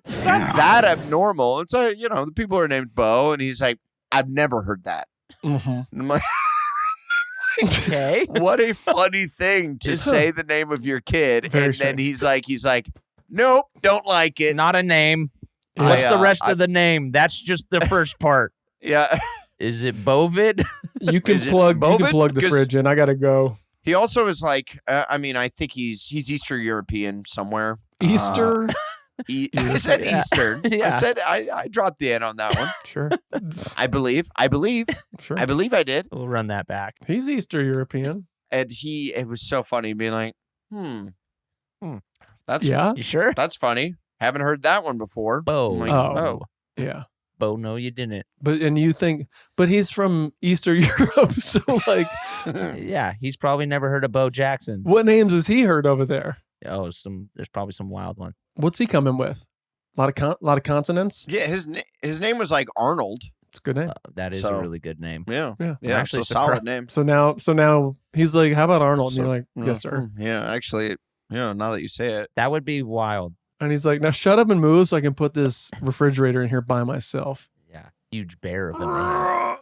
[SPEAKER 1] it's not that abnormal. It's the people are named Bo, and he's like, I've never heard that.
[SPEAKER 3] Mm-hmm.
[SPEAKER 1] And I'm like,
[SPEAKER 2] Okay.
[SPEAKER 1] what a funny thing to say the name of your kid,
[SPEAKER 3] Very
[SPEAKER 1] and
[SPEAKER 3] strange.
[SPEAKER 1] then he's like, nope, don't like it.
[SPEAKER 2] Not a name. What's the rest of the name? That's just the first part.
[SPEAKER 1] Yeah.
[SPEAKER 2] Is it Bovid?
[SPEAKER 3] You can
[SPEAKER 1] Is it
[SPEAKER 3] plug
[SPEAKER 1] Bovid?
[SPEAKER 3] the
[SPEAKER 1] 'Cause-
[SPEAKER 3] fridge in. I gotta go.
[SPEAKER 1] He also is like, I think he's Eastern European somewhere.
[SPEAKER 3] Easter.
[SPEAKER 1] I said
[SPEAKER 2] Yeah.
[SPEAKER 1] Eastern.
[SPEAKER 2] Yeah.
[SPEAKER 1] I said I dropped the N on that one.
[SPEAKER 3] Sure.
[SPEAKER 1] I believe
[SPEAKER 3] Sure.
[SPEAKER 1] I did.
[SPEAKER 2] We'll run that back.
[SPEAKER 3] He's Easter European.
[SPEAKER 1] And it was so funny being like, that's
[SPEAKER 3] Yeah.
[SPEAKER 2] You sure?
[SPEAKER 1] that's funny. Haven't heard that one before.
[SPEAKER 2] Bo.
[SPEAKER 1] I'm like,
[SPEAKER 3] Oh. Yeah.
[SPEAKER 2] Bo, no, you didn't.
[SPEAKER 3] But he's from Eastern Europe, so like,
[SPEAKER 2] Yeah, he's probably never heard of Bo Jackson.
[SPEAKER 3] what names has he heard over there?
[SPEAKER 2] Oh, there's probably some wild one.
[SPEAKER 3] What's he coming with? A lot of consonants.
[SPEAKER 1] yeah, his name was like Arnold.
[SPEAKER 3] It's a good name.
[SPEAKER 2] That is
[SPEAKER 1] So-
[SPEAKER 2] a really good name.
[SPEAKER 1] Yeah,
[SPEAKER 3] Yeah.
[SPEAKER 1] yeah.
[SPEAKER 2] actually
[SPEAKER 1] So solid name.
[SPEAKER 3] So now he's like, "How about Arnold?" And
[SPEAKER 1] So-
[SPEAKER 3] you're like, "Yes, sir."
[SPEAKER 1] Yeah, actually, now that you say it,
[SPEAKER 2] That would be wild.
[SPEAKER 3] And he's like, "Now shut up and move, so I can put this refrigerator in here by myself."
[SPEAKER 2] Yeah, huge bear of a man.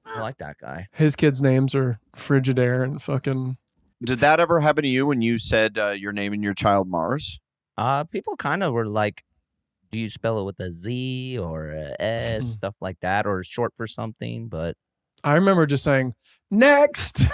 [SPEAKER 2] I like that guy.
[SPEAKER 3] His kids' names are Frigidaire and fucking.
[SPEAKER 1] did that ever happen to you when you said you're naming your child Mars?
[SPEAKER 2] People kind of were like, do you spell it with a Z or a S, stuff like that, or short for something? But
[SPEAKER 3] I remember just saying, "Next."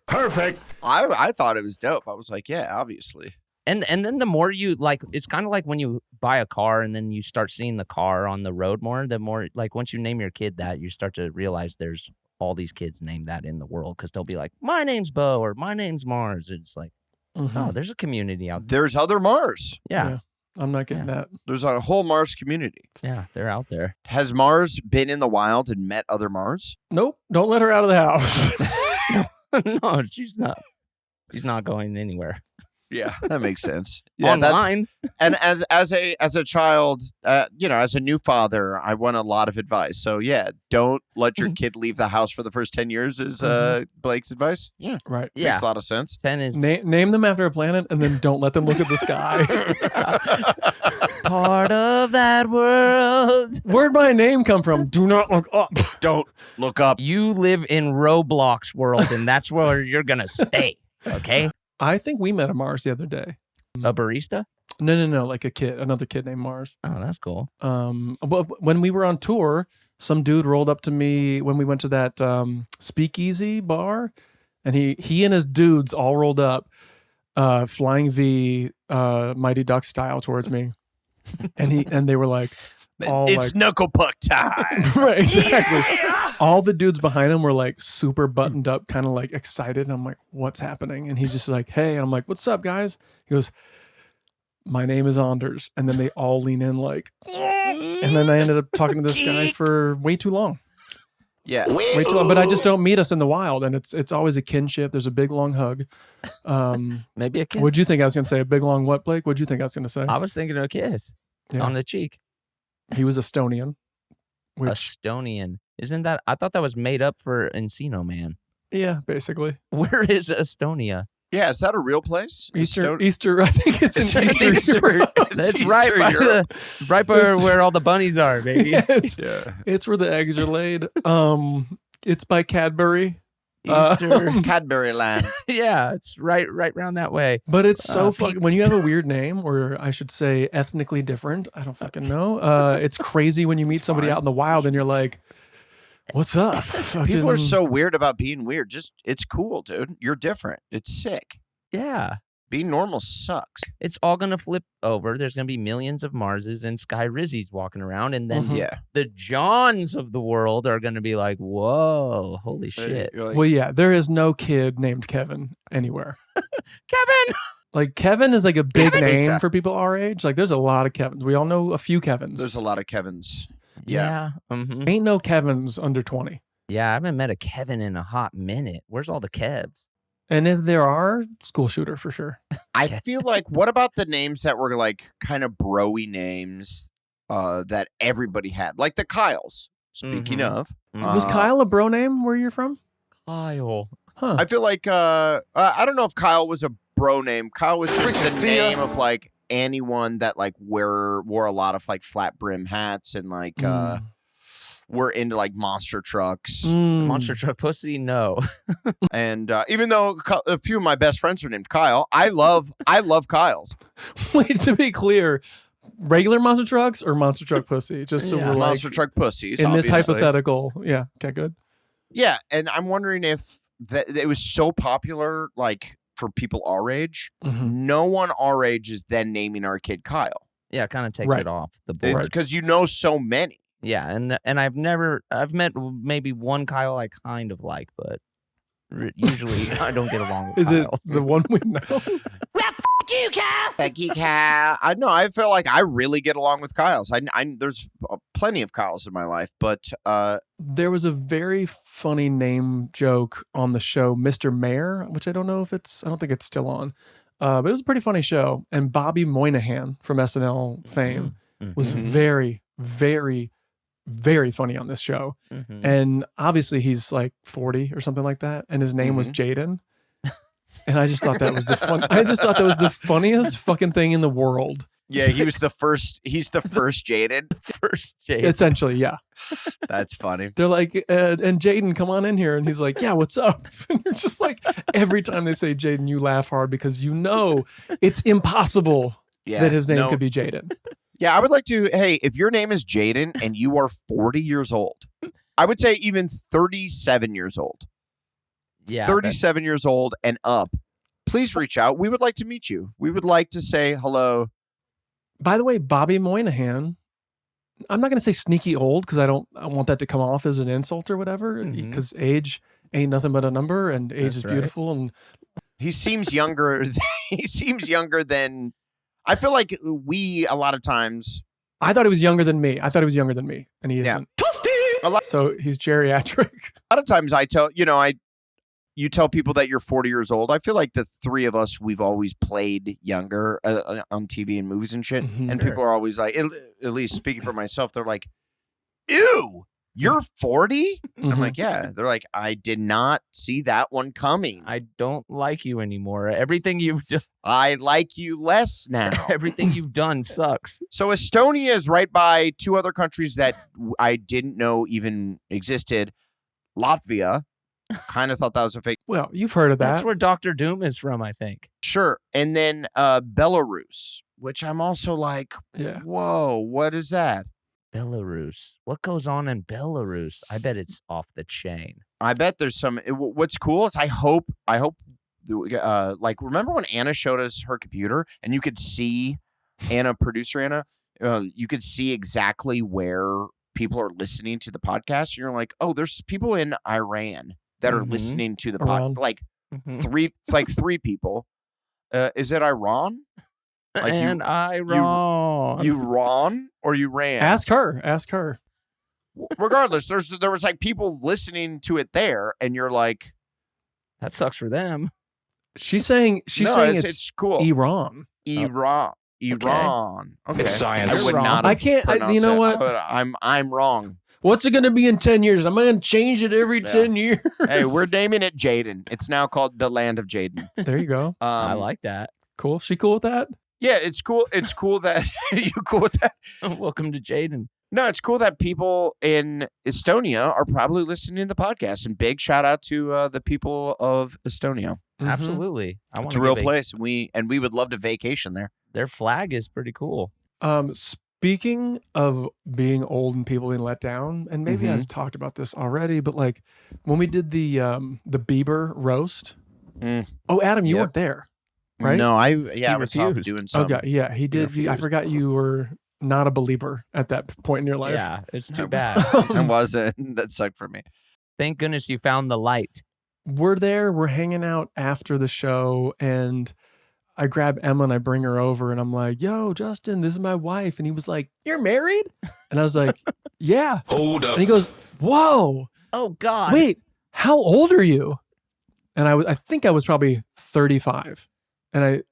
[SPEAKER 6] Perfect.
[SPEAKER 1] I thought it was dope. I was like, yeah, obviously.
[SPEAKER 2] and then the more you like, it's kind of like when you buy a car and then you start seeing the car on the road more. The more like once you name your kid that, you start to realize there's all these kids named that in the world because they'll be like, my name's Bo or my name's Mars. It's like, oh, there's a community out there.
[SPEAKER 1] There's other Mars.
[SPEAKER 2] Yeah,
[SPEAKER 3] I'm not getting that.
[SPEAKER 1] There's a whole Mars community.
[SPEAKER 2] yeah, they're out there.
[SPEAKER 1] Has Mars been in the wild and met other Mars?
[SPEAKER 3] Nope. Don't let her out of the house.
[SPEAKER 2] No, she's not. She's not going anywhere.
[SPEAKER 1] Yeah, that makes sense. Yeah,
[SPEAKER 2] Online.
[SPEAKER 1] and as a child, as a new father, I want a lot of advice. So yeah, don't let your kid leave the house for the first 10 years. Is Blake's advice? Yeah,
[SPEAKER 3] Right.
[SPEAKER 2] Yeah.
[SPEAKER 1] makes a lot of sense.
[SPEAKER 2] 10 is
[SPEAKER 3] Name them after a planet, and then don't let them look at the sky.
[SPEAKER 2] part of that world.
[SPEAKER 3] Where'd my name come from? Do not look up.
[SPEAKER 1] Don't look up.
[SPEAKER 2] You live in Roblox world, and that's where you're gonna stay. Okay,
[SPEAKER 3] I think we met a Mars the other day.
[SPEAKER 2] a barista.
[SPEAKER 3] No, like another kid named Mars.
[SPEAKER 2] Oh, that's cool.
[SPEAKER 3] When we were on tour, some dude rolled up to me when we went to that speakeasy bar, and he and his dudes all rolled up, flying V, Mighty Duck style towards me, and they were like,
[SPEAKER 1] It's knuckle puck time.
[SPEAKER 3] right, exactly. All the dudes behind him were like super buttoned up, kind of like excited. And I'm like, what's happening? And he's just like, hey. And I'm like, what's up, guys? He goes, my name is Anders. And then they all lean in like, and then I ended up talking to this guy for way too long.
[SPEAKER 1] Yeah.
[SPEAKER 3] Way too long. But I just don't meet us in the wild. And it's always a kinship. There's a big long hug.
[SPEAKER 2] Maybe a kiss.
[SPEAKER 3] What'd you think I was going to say? A big long what, Blake? What'd you think I was going to say?
[SPEAKER 2] I was thinking of a kiss
[SPEAKER 3] Yeah.
[SPEAKER 2] on the cheek.
[SPEAKER 3] He was Estonian. Which,
[SPEAKER 2] Estonian. Isn't that? I thought that was made up for Encino Man.
[SPEAKER 3] yeah, basically.
[SPEAKER 2] Where is Estonia?
[SPEAKER 1] Yeah, is that a real place?
[SPEAKER 3] Easter, I think it's in Eastern Europe.
[SPEAKER 2] That's right by right by where all the bunnies are, baby.
[SPEAKER 3] Yeah,
[SPEAKER 1] Yeah.
[SPEAKER 3] it's where the eggs are laid. It's by Cadbury.
[SPEAKER 2] Easter.
[SPEAKER 1] Cadbury Land.
[SPEAKER 2] Yeah, it's right around that way.
[SPEAKER 3] But it's so fucking,
[SPEAKER 2] peeps.
[SPEAKER 3] when you have a weird name, or I should say ethnically different, I don't fucking know. It's crazy when you meet somebody
[SPEAKER 1] fine.
[SPEAKER 3] out in the wild and you're like, what's up?
[SPEAKER 1] People are so weird about being weird. Just, it's cool, dude. You're different. It's sick.
[SPEAKER 2] Yeah.
[SPEAKER 1] Being normal sucks.
[SPEAKER 2] It's all going to flip over. There's going to be millions of Marses and Sky Rizzies walking around. And then
[SPEAKER 1] Yeah.
[SPEAKER 2] the Johns of the world are going to be like, whoa, holy shit.
[SPEAKER 1] You're like,
[SPEAKER 3] Well, yeah, there is no kid named Kevin anywhere.
[SPEAKER 2] Kevin!
[SPEAKER 3] Like, Kevin is like a big
[SPEAKER 2] Kevin
[SPEAKER 3] name
[SPEAKER 2] pizza.
[SPEAKER 3] for people our age. Like, there's a lot of Kevins. We all know a few Kevins.
[SPEAKER 1] there's a lot of Kevins.
[SPEAKER 2] Yeah. Mhm.
[SPEAKER 3] Ain't no Kevins under 20.
[SPEAKER 2] Yeah, I haven't met a Kevin in a hot minute. Where's all the Kevs?
[SPEAKER 3] And if there are, school shooter for sure.
[SPEAKER 1] I feel like, what about the names that were like kind of bro-y names that everybody had? Like the Kyles, speaking
[SPEAKER 2] Mhm.
[SPEAKER 1] of.
[SPEAKER 3] Was Kyle a bro name where you're from?
[SPEAKER 2] Kyle.
[SPEAKER 3] Huh.
[SPEAKER 1] I feel like, I don't know if Kyle was a bro name. Kyle was just the name of like anyone that like wore a lot of like flat brim hats and like were into like monster trucks.
[SPEAKER 4] Monster truck pussy, no.
[SPEAKER 1] And even though a few of my best friends are named Kyle, I love Kyles.
[SPEAKER 3] Wait, to be clear, regular monster trucks or monster truck pussy? Just so we're like
[SPEAKER 1] monster truck pussies.
[SPEAKER 3] in
[SPEAKER 1] obviously.
[SPEAKER 3] this hypothetical. Yeah. Okay, good.
[SPEAKER 1] Yeah, and I'm wondering if it was so popular, like for people our age, no one our age is then naming our kid Kyle.
[SPEAKER 4] Yeah, kind of takes it off the board.
[SPEAKER 1] Because you know so many.
[SPEAKER 4] Yeah, and I've met maybe one Kyle I kind of like, but usually I don't get along with
[SPEAKER 3] Is
[SPEAKER 4] Kyles.
[SPEAKER 3] it the one we know?
[SPEAKER 5] You, Kyle.
[SPEAKER 1] Thank you, Kyle. I know. I feel like I really get along with Kyles. There's plenty of Kyles in my life, but
[SPEAKER 3] there was a very funny name joke on the show, Mr. Mayor, which I don't think it's still on. But it was a pretty funny show. And Bobby Moynihan from SNL fame was very, very, very funny on this show. And obviously he's like 40 or something like that. And his name was Jaden. And I just thought that was the funniest fucking thing in the world.
[SPEAKER 1] yeah, he's the first Jaden.
[SPEAKER 4] First Jade.
[SPEAKER 3] Essentially, yeah.
[SPEAKER 1] That's funny.
[SPEAKER 3] They're like, and Jaden, come on in here. And he's like, yeah, what's up? And you're just like, every time they say Jaden, you laugh hard because you know it's impossible that his name could be Jaden.
[SPEAKER 1] Yeah, I would like to, hey, if your name is Jaden and you are 40 years old, I would say even 37 years old.
[SPEAKER 4] Yeah,
[SPEAKER 1] 37 years old and up, please reach out. We would like to meet you. We would like to say hello.
[SPEAKER 3] By the way, Bobby Moynihan, I'm not going to say sneaky old because I want that to come off as an insult or whatever, because age ain't nothing but a number and age is beautiful. And
[SPEAKER 1] he seems younger. He seems younger than, I feel like a lot of times.
[SPEAKER 3] I thought he was younger than me. And he isn't. So he's geriatric.
[SPEAKER 1] A lot of times you tell people that you're 40 years old. I feel like the three of us, we've always played younger on TV and movies and shit. And people are always like, at least speaking for myself, they're like, ew, you're 40? I'm like, yeah. They're like, I did not see that one coming.
[SPEAKER 4] I don't like you anymore. Everything you've done.
[SPEAKER 1] I like you less now.
[SPEAKER 4] Everything you've done sucks.
[SPEAKER 1] So Estonia is right by two other countries that I didn't know even existed. Latvia. Kind of thought that was a fake.
[SPEAKER 3] Well, you've heard of that.
[SPEAKER 4] That's where Dr. Doom is from, I think.
[SPEAKER 1] Sure. And then Belarus, which I'm also like, whoa, what is that?
[SPEAKER 4] Belarus. What goes on in Belarus? I bet it's off the chain.
[SPEAKER 1] I bet there's some. What's cool is I hope, like, remember when Anna showed us her computer and you could see, producer Anna, you could see exactly where people are listening to the podcast. You're like, oh, there's people in Iran that are listening to the podcast. Like three people. Is it Iran? Like
[SPEAKER 4] Iran.
[SPEAKER 1] You Ron or you ran?
[SPEAKER 3] Ask her.
[SPEAKER 1] Regardless, there was like people listening to it there, and you're like,
[SPEAKER 4] that sucks for them.
[SPEAKER 3] She's saying
[SPEAKER 1] it's cool.
[SPEAKER 3] Iran.
[SPEAKER 1] Iran. Okay.
[SPEAKER 6] It's science.
[SPEAKER 1] I would not.
[SPEAKER 3] I can't. You know what?
[SPEAKER 1] I'm wrong.
[SPEAKER 3] What's it going to be in 10 years? I'm going to change it every 10 years.
[SPEAKER 1] Hey, we're naming it Jaden. It's now called the Land of Jaden.
[SPEAKER 3] There you go.
[SPEAKER 4] I like that.
[SPEAKER 3] Cool. She cool with that?
[SPEAKER 1] Yeah, it's cool. It's cool that you cool with that.
[SPEAKER 4] Welcome to Jaden.
[SPEAKER 1] No, it's cool that people in Estonia are probably listening to the podcast. And big shout out to the people of Estonia.
[SPEAKER 4] Absolutely.
[SPEAKER 1] It's a real place. We would love to vacation there.
[SPEAKER 4] Their flag is pretty cool.
[SPEAKER 3] Speaking of being old and people being let down, and maybe I've talked about this already, but like when we did the Bieber roast. Oh, Adam, you weren't there, right?
[SPEAKER 1] No, I was off doing something.
[SPEAKER 3] Okay, yeah, he did. I forgot you were not a believer at that point in your life.
[SPEAKER 4] Yeah, it's too bad.
[SPEAKER 1] It wasn't. That sucked for me.
[SPEAKER 4] Thank goodness you found the light.
[SPEAKER 3] We're there. We're hanging out after the show, and I grab Emma and I bring her over and I'm like, yo, Justin, this is my wife. And he was like, you're married? And I was like, yeah.
[SPEAKER 6] Hold up.
[SPEAKER 3] And he goes, whoa.
[SPEAKER 4] Oh, God.
[SPEAKER 3] Wait, how old are you? And I think I was probably 35. And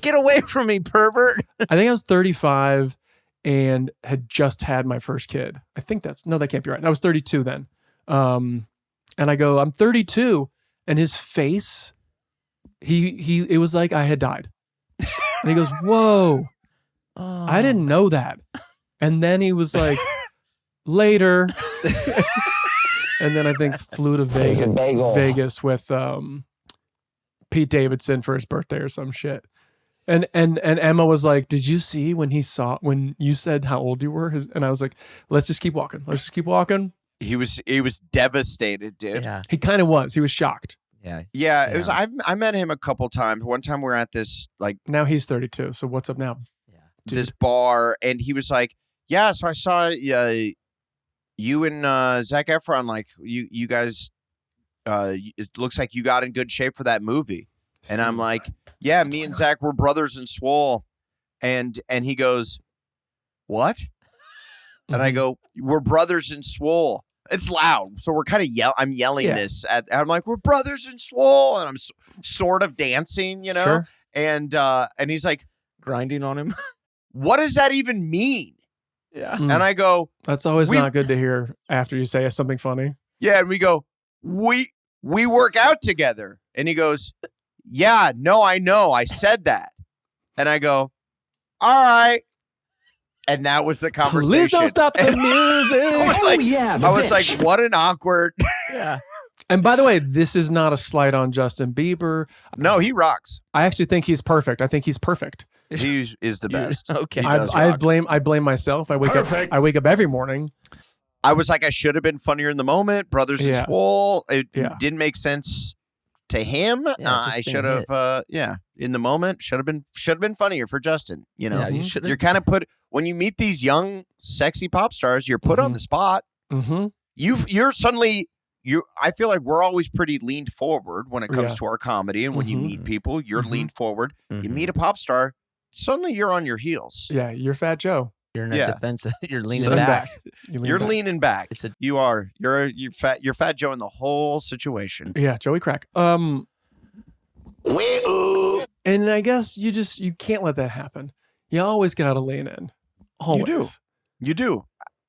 [SPEAKER 4] get away from me, pervert.
[SPEAKER 3] I think I was 35 and had just had my first kid. I think that can't be right. I was 32 then. And I go, I'm 32. And his face it was like I had died. And he goes, whoa, I didn't know that. And then he was like, later. And then I think flew to Vegas with Pete Davidson for his birthday or some shit. And Emma was like, did you see when you said how old you were? And I was like, let's just keep walking. Let's just keep walking.
[SPEAKER 1] He was devastated, dude.
[SPEAKER 4] Yeah.
[SPEAKER 3] He kind of was. He was shocked.
[SPEAKER 1] Yeah. It was. I met him a couple times. One time we were at this
[SPEAKER 3] Now he's 32. So what's up now?
[SPEAKER 1] This bar, and he was like, yeah. So I saw you and Zac Efron. Like you guys. It looks like you got in good shape for that movie. And I'm like, yeah, me and Zach were brothers in swole. And he goes, what? And I go, we're brothers in swole. It's loud. So we're kind of I'm yelling this I'm like, we're brothers in swole. And I'm sort of dancing, you know?
[SPEAKER 3] Sure.
[SPEAKER 1] And he's like,
[SPEAKER 4] grinding on him.
[SPEAKER 1] what does that even mean?
[SPEAKER 4] Yeah.
[SPEAKER 1] And I go,
[SPEAKER 3] that's always not good to hear after you say something funny.
[SPEAKER 1] Yeah. And we go, we work out together. And he goes, yeah, no, I know. I said that. And I go, all right. And that was the conversation.
[SPEAKER 3] Please don't stop the music.
[SPEAKER 1] I was like, what an awkward.
[SPEAKER 4] Yeah.
[SPEAKER 3] And by the way, this is not a slight on Justin Bieber.
[SPEAKER 1] No, he rocks.
[SPEAKER 3] I actually think he's perfect. I think he's perfect.
[SPEAKER 1] He is the best.
[SPEAKER 4] Okay.
[SPEAKER 3] I blame myself. I wake up every morning.
[SPEAKER 1] I was like, I should have been funnier in the moment. Brothers in swole. It didn't make sense to him. I should have in the moment should have been funnier for Justin. You know, you're kind of when you meet these young, sexy pop stars, you're put on the spot.
[SPEAKER 3] Mm-hmm.
[SPEAKER 1] You're suddenly I feel like we're always pretty leaned forward when it comes to our comedy, and when you meet people, you're leaned forward. You meet a pop star, suddenly you're on your heels.
[SPEAKER 3] Yeah, you're Fat Joe.
[SPEAKER 4] You're in a defensive. You're leaning back.
[SPEAKER 1] You're leaning back. You're Fat Joe in the whole situation.
[SPEAKER 3] Yeah, Joey Crack. And I guess you can't let that happen. You always gotta lean in. Always.
[SPEAKER 1] You do.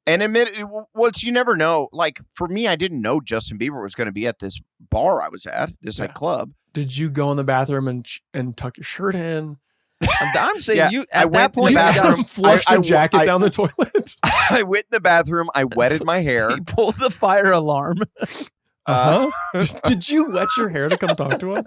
[SPEAKER 1] And admit you never know. Like for me, I didn't know Justin Bieber was going to be at this bar I was at, this club.
[SPEAKER 3] Did you go in the bathroom and tuck your shirt in?
[SPEAKER 4] I'm saying you at that
[SPEAKER 3] you
[SPEAKER 4] point
[SPEAKER 3] got him flush your jacket down the toilet.
[SPEAKER 1] I went in the bathroom. I wetted my hair.
[SPEAKER 4] He pulled the fire alarm.
[SPEAKER 3] Did you wet your hair to come talk to him?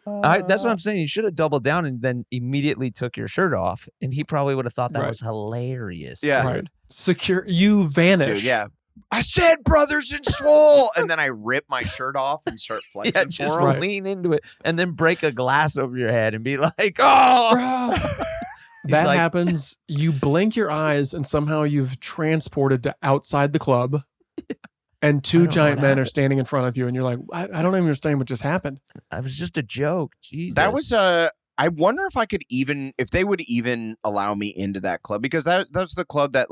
[SPEAKER 4] That's what I'm saying. You should have doubled down and then immediately took your shirt off, and he probably would have thought that was hilarious.
[SPEAKER 1] Yeah,
[SPEAKER 3] right. Secure. You vanish.
[SPEAKER 1] Dude, yeah. I said brothers in swole, and then I rip my shirt off and start flexing.
[SPEAKER 4] Yeah, just lean into it, and then break a glass over your head and be like, "Oh."
[SPEAKER 3] That happens. You blink your eyes, and somehow you've transported to outside the club. And two giant men are standing in front of you, and you're like, I don't even understand what just happened.
[SPEAKER 4] That was just a joke. Jesus.
[SPEAKER 1] That was I wonder if they would even allow me into that club, because that was the club that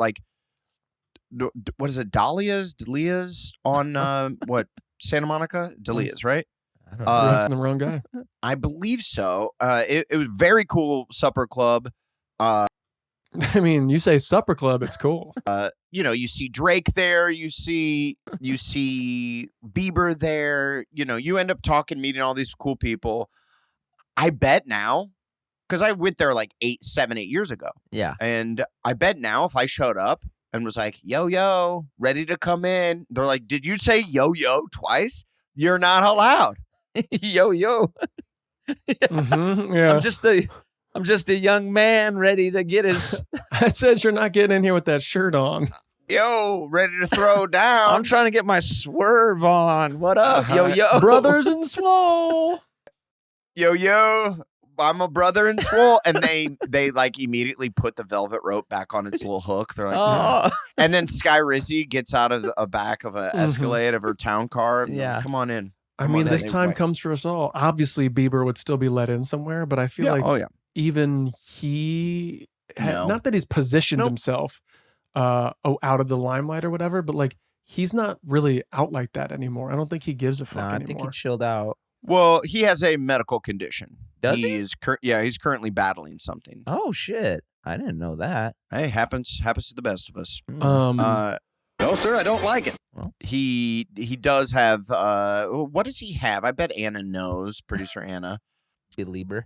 [SPEAKER 1] what is it? Dahlia's on what, Santa Monica? Dahlia's, right?
[SPEAKER 3] I don't know. You're asking the wrong guy.
[SPEAKER 1] I believe so. It was very cool supper club.
[SPEAKER 3] I mean, you say supper club, it's cool.
[SPEAKER 1] You see Drake there, you see Bieber there, you end up meeting all these cool people. I bet now, because I went there like 7, 8 years ago.
[SPEAKER 4] Yeah. And
[SPEAKER 1] I bet now if I showed up and was like, yo, ready to come in, they're like, did you say yo twice? You're not allowed.
[SPEAKER 4] Yo.
[SPEAKER 3] Mm-hmm, yeah.
[SPEAKER 4] I'm just a young man ready to get his.
[SPEAKER 3] I said you're not getting in here with that shirt on.
[SPEAKER 1] Yo, ready to throw down.
[SPEAKER 4] I'm trying to get my swerve on. What up, yo?
[SPEAKER 3] Brothers in swole.
[SPEAKER 1] Yo, I'm a brother in swole. And they like immediately put the velvet rope back on its little hook. They're like, no. And then Sky Rizzy gets out of the back of an Escalade of her town car.
[SPEAKER 4] Yeah.
[SPEAKER 1] Come on in.
[SPEAKER 3] I mean, this time comes for us all. Obviously, Bieber would still be let in somewhere, but I feel like even he, not that he's positioned himself out of the limelight or whatever, but like he's not really out like that anymore. I don't think he gives a fuck anymore.
[SPEAKER 4] I think he chilled out.
[SPEAKER 1] Well, he has a medical condition.
[SPEAKER 4] Does he?
[SPEAKER 1] He's currently battling something.
[SPEAKER 4] Oh shit! I didn't know that.
[SPEAKER 1] Hey, happens to the best of us.
[SPEAKER 6] Don't No, sir, I don't like it.
[SPEAKER 1] He does have. What does he have? I bet Anna knows. Producer Anna.
[SPEAKER 4] Bieber.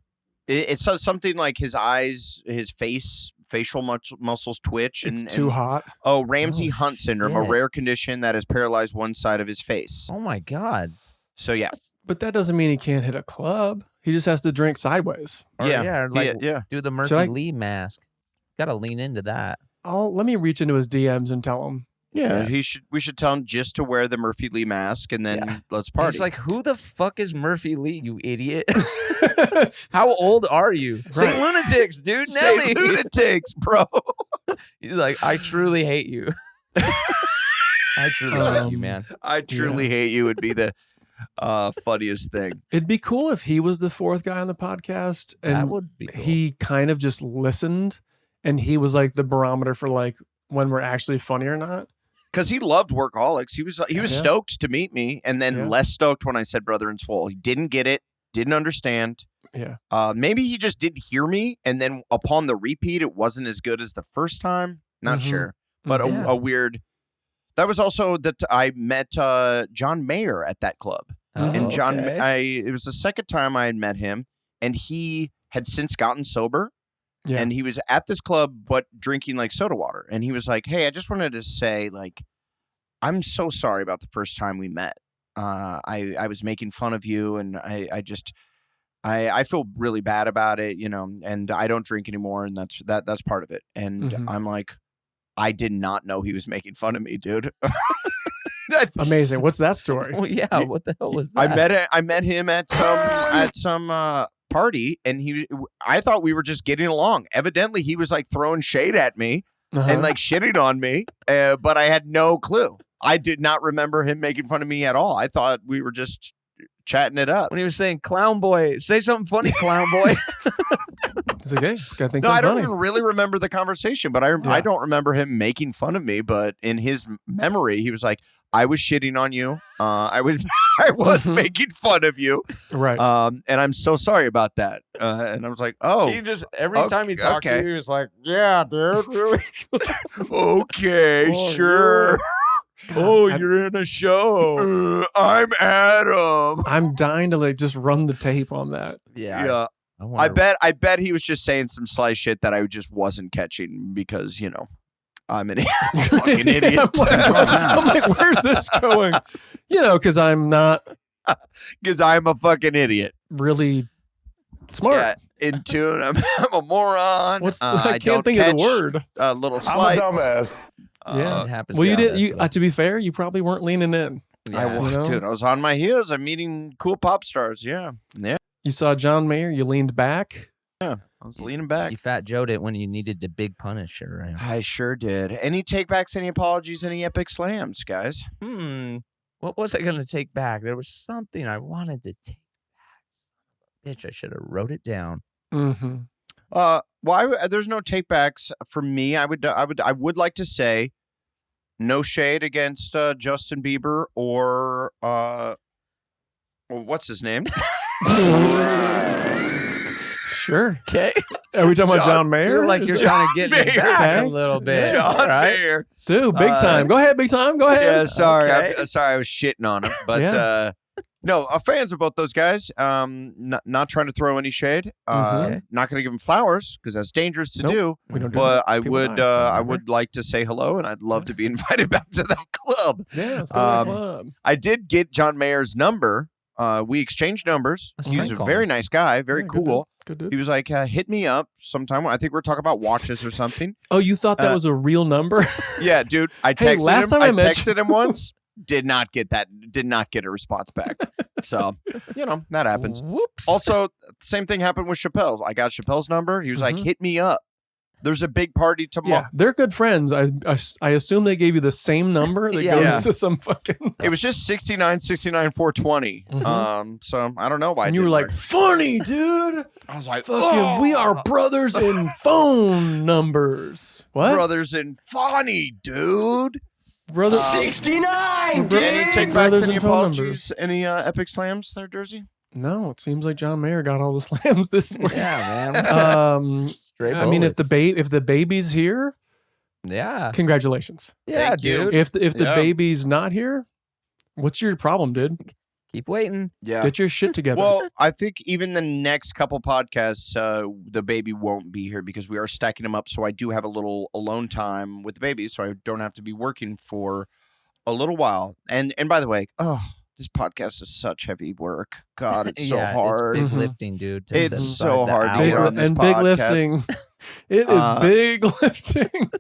[SPEAKER 1] It says something like his eyes, his facial muscles twitch.
[SPEAKER 3] It's too hot.
[SPEAKER 1] Oh, Ramsay
[SPEAKER 4] Oh,
[SPEAKER 1] Hunt syndrome, a
[SPEAKER 4] shit.
[SPEAKER 1] rare condition that has paralyzed one side of his face.
[SPEAKER 4] Oh my God.
[SPEAKER 1] So yeah,
[SPEAKER 3] But that doesn't mean he can't hit a club. He just has to drink sideways.
[SPEAKER 4] Or,
[SPEAKER 1] yeah,
[SPEAKER 4] like
[SPEAKER 1] yeah.
[SPEAKER 4] do the
[SPEAKER 3] Should I-
[SPEAKER 4] Murphy Lee mask. Got to lean into that.
[SPEAKER 3] Let me reach into his DMs and tell him.
[SPEAKER 1] Yeah, we should tell him just to wear the Murphy Lee mask and then let's party.
[SPEAKER 4] It's like, who the fuck is Murphy Lee, you idiot? How old are you? Say lunatics, dude.
[SPEAKER 1] Say
[SPEAKER 4] Nelly.
[SPEAKER 1] lunatics, bro.
[SPEAKER 4] He's like, I truly hate you. I truly hate you, man.
[SPEAKER 1] I truly hate you would be the funniest thing.
[SPEAKER 3] It'd be cool if he was the fourth guy on the podcast and
[SPEAKER 4] That would be cool.
[SPEAKER 3] he kind of just listened and he was like the barometer for like when we're actually funny or not.
[SPEAKER 1] Because he loved Workaholics. He was
[SPEAKER 3] Yeah.
[SPEAKER 1] stoked to meet me, and then
[SPEAKER 3] Yeah.
[SPEAKER 1] less stoked when I said Brother and Swole. He didn't get it, didn't understand.
[SPEAKER 3] Yeah.
[SPEAKER 1] Maybe he just didn't hear me, and then upon the repeat, it wasn't as good as the first time. Not
[SPEAKER 3] Mhm.
[SPEAKER 1] sure, but
[SPEAKER 4] Yeah.
[SPEAKER 1] a weird. That was also that I met John Mayer at that club, and John. It was the second time I had met him, and he had since gotten sober.
[SPEAKER 3] Yeah.
[SPEAKER 1] And he was at this club, but drinking like soda water. And he was like, "Hey, I just wanted to say, like, I'm so sorry about the first time we met. I was making fun of you, and I feel really bad about it, you know. And I don't drink anymore, and that's part of it." And
[SPEAKER 3] Mhm.
[SPEAKER 1] I'm like, I did not know he was making fun of me, dude.
[SPEAKER 3] Amazing. What's that story?
[SPEAKER 4] Well, yeah, what the hell was that?
[SPEAKER 1] I met him at some party, and I thought we were just getting along. Evidently, he was like throwing shade at me and like shitting on me, but I had no clue. I did not remember him making fun of me at all. I thought we were just chatting it up.
[SPEAKER 4] When he was saying, clown boy, say something funny, clown boy.
[SPEAKER 3] It's okay. Gotta think
[SPEAKER 1] No, I
[SPEAKER 3] something
[SPEAKER 1] don't
[SPEAKER 3] funny.
[SPEAKER 1] even really remember the conversation, but I don't remember him making fun of me. But in his memory, he was like, "I was shitting on you. I was making fun of you,
[SPEAKER 3] Right.
[SPEAKER 1] and I'm so sorry about that." And I was like, "Oh,
[SPEAKER 4] He just, every time he talked to
[SPEAKER 1] okay.
[SPEAKER 4] you, he was like, yeah, dude, really?
[SPEAKER 1] okay,
[SPEAKER 4] Oh,
[SPEAKER 1] sure.
[SPEAKER 4] Oh, you're in a show.
[SPEAKER 1] I'm Adam."
[SPEAKER 3] I'm dying to like just run the tape on that.
[SPEAKER 1] Yeah. I
[SPEAKER 4] wonder-
[SPEAKER 1] bet he was just saying some sly shit that I just wasn't catching because, you know, I'm an fucking idiot.
[SPEAKER 3] I'm like, where's this going? You know, because I'm not
[SPEAKER 1] Because I'm a fucking idiot.
[SPEAKER 3] really smart.
[SPEAKER 1] Yeah, in tune. I'm a moron.
[SPEAKER 3] What's
[SPEAKER 1] I
[SPEAKER 3] I can't
[SPEAKER 1] don't
[SPEAKER 3] think of
[SPEAKER 1] catch
[SPEAKER 3] the word.
[SPEAKER 1] Little slights.
[SPEAKER 3] Yeah.
[SPEAKER 4] It happens
[SPEAKER 3] Well, you
[SPEAKER 4] to
[SPEAKER 3] did.
[SPEAKER 4] all of
[SPEAKER 3] You
[SPEAKER 4] us.
[SPEAKER 3] to be fair, you probably weren't leaning in.
[SPEAKER 1] I
[SPEAKER 4] Yeah.
[SPEAKER 1] was,
[SPEAKER 3] You know?
[SPEAKER 1] dude. I was on my heels. I'm meeting cool pop stars. Yeah.
[SPEAKER 3] You saw John Mayer. You leaned back.
[SPEAKER 1] I was leaning back.
[SPEAKER 4] You fat Joed it when you needed the big punisher. Right?
[SPEAKER 1] I sure did. Any takebacks, any apologies, any epic slams, guys?
[SPEAKER 4] What was I going to take back? There was something I wanted to take back. Bitch, I should have wrote it down.
[SPEAKER 3] Mm-hmm.
[SPEAKER 1] There's no takebacks for me. I would like to say no shade against Justin Bieber or what's his name?
[SPEAKER 3] Sure.
[SPEAKER 4] Okay.
[SPEAKER 3] Are we talking about John
[SPEAKER 4] I
[SPEAKER 3] Mayer?
[SPEAKER 4] feel like you're
[SPEAKER 3] Is
[SPEAKER 4] kind of getting it
[SPEAKER 1] Mayer.
[SPEAKER 4] back
[SPEAKER 3] Okay.
[SPEAKER 4] a little bit.
[SPEAKER 1] John
[SPEAKER 4] All right.
[SPEAKER 1] Mayer.
[SPEAKER 3] Dude, big time. Go ahead, big time. Go ahead.
[SPEAKER 1] Yeah, sorry.
[SPEAKER 4] Okay.
[SPEAKER 1] I'm sorry I was shitting on him. But no, fans of both those guys. Not trying to throw any shade.
[SPEAKER 3] Mhm.
[SPEAKER 1] Not going to give them flowers because that's dangerous to
[SPEAKER 3] Nope.
[SPEAKER 1] do.
[SPEAKER 3] We don't do
[SPEAKER 1] But
[SPEAKER 3] that.
[SPEAKER 1] I
[SPEAKER 3] People
[SPEAKER 1] would
[SPEAKER 3] die.
[SPEAKER 1] I would like to say hello, and I'd love to be invited back to that club.
[SPEAKER 3] Yeah, let's go to the club.
[SPEAKER 1] I did get John Mayer's number. We exchanged numbers.
[SPEAKER 4] That's
[SPEAKER 1] He's a
[SPEAKER 4] prank
[SPEAKER 1] very
[SPEAKER 4] calling.
[SPEAKER 1] nice guy, very
[SPEAKER 3] Yeah, good
[SPEAKER 1] cool.
[SPEAKER 3] Good dude.
[SPEAKER 1] He was like, hit me up sometime. I think we're talking about watches or something.
[SPEAKER 3] Oh, you thought that
[SPEAKER 1] uh,
[SPEAKER 3] was a real number?
[SPEAKER 1] Yeah, dude. I
[SPEAKER 3] Hey,
[SPEAKER 1] texted
[SPEAKER 3] last
[SPEAKER 1] him.
[SPEAKER 3] time
[SPEAKER 1] I
[SPEAKER 3] I met
[SPEAKER 1] texted him once. Did not get a response back. So, you know, that happens.
[SPEAKER 4] Whoops.
[SPEAKER 1] Also, same thing happened with Chappelle. I got Chappelle's number. He was like,
[SPEAKER 3] Mhm.
[SPEAKER 1] hit me up. There's a big party tomorrow.
[SPEAKER 3] Yeah, they're good friends. I assume they gave you the same number that
[SPEAKER 4] Yeah.
[SPEAKER 3] goes
[SPEAKER 1] Yeah.
[SPEAKER 3] to some fucking.
[SPEAKER 1] It was just 69, 420.
[SPEAKER 3] Mhm.
[SPEAKER 1] So I don't know why.
[SPEAKER 3] And
[SPEAKER 1] it
[SPEAKER 3] you were
[SPEAKER 1] didn't
[SPEAKER 3] like,
[SPEAKER 1] work.
[SPEAKER 3] funny, dude.
[SPEAKER 1] I was like,
[SPEAKER 3] Fucking, we are brothers in phone numbers. What?
[SPEAKER 1] brothers in funny, dude.
[SPEAKER 3] Brother.
[SPEAKER 6] 69,
[SPEAKER 3] Bro-
[SPEAKER 1] Any
[SPEAKER 6] dude!
[SPEAKER 1] take
[SPEAKER 3] Brothers
[SPEAKER 1] backs, any
[SPEAKER 3] and phone numbers.
[SPEAKER 1] apologies, any epic slams there, Jersey?
[SPEAKER 3] No, it seems like John Mayer got all the slams this week.
[SPEAKER 4] Yeah, man.
[SPEAKER 3] Um,
[SPEAKER 4] Straight
[SPEAKER 3] I mean, if
[SPEAKER 4] bullets.
[SPEAKER 3] the baby's here,
[SPEAKER 4] Yeah.
[SPEAKER 3] Congratulations.
[SPEAKER 4] Yeah,
[SPEAKER 1] Thank you.
[SPEAKER 4] dude.
[SPEAKER 3] If the
[SPEAKER 1] Yeah.
[SPEAKER 3] baby's not here, what's your problem, dude?
[SPEAKER 4] Keep waiting.
[SPEAKER 1] Yeah.
[SPEAKER 3] Get your shit together.
[SPEAKER 1] Well, I think even the next couple podcasts, the baby won't be here because we are stacking them up. So I do have a little alone time with the baby, so I don't have to be working for a little while. And by the way, this podcast is such heavy work. God, it's so
[SPEAKER 4] Yeah,
[SPEAKER 1] hard.
[SPEAKER 4] It's big
[SPEAKER 3] Mhm.
[SPEAKER 4] lifting, dude. to
[SPEAKER 1] It's
[SPEAKER 4] set
[SPEAKER 1] so
[SPEAKER 4] aside the
[SPEAKER 1] hard to
[SPEAKER 4] hour.
[SPEAKER 1] get on this
[SPEAKER 3] big
[SPEAKER 1] podcast.
[SPEAKER 3] lifting. It is big lifting.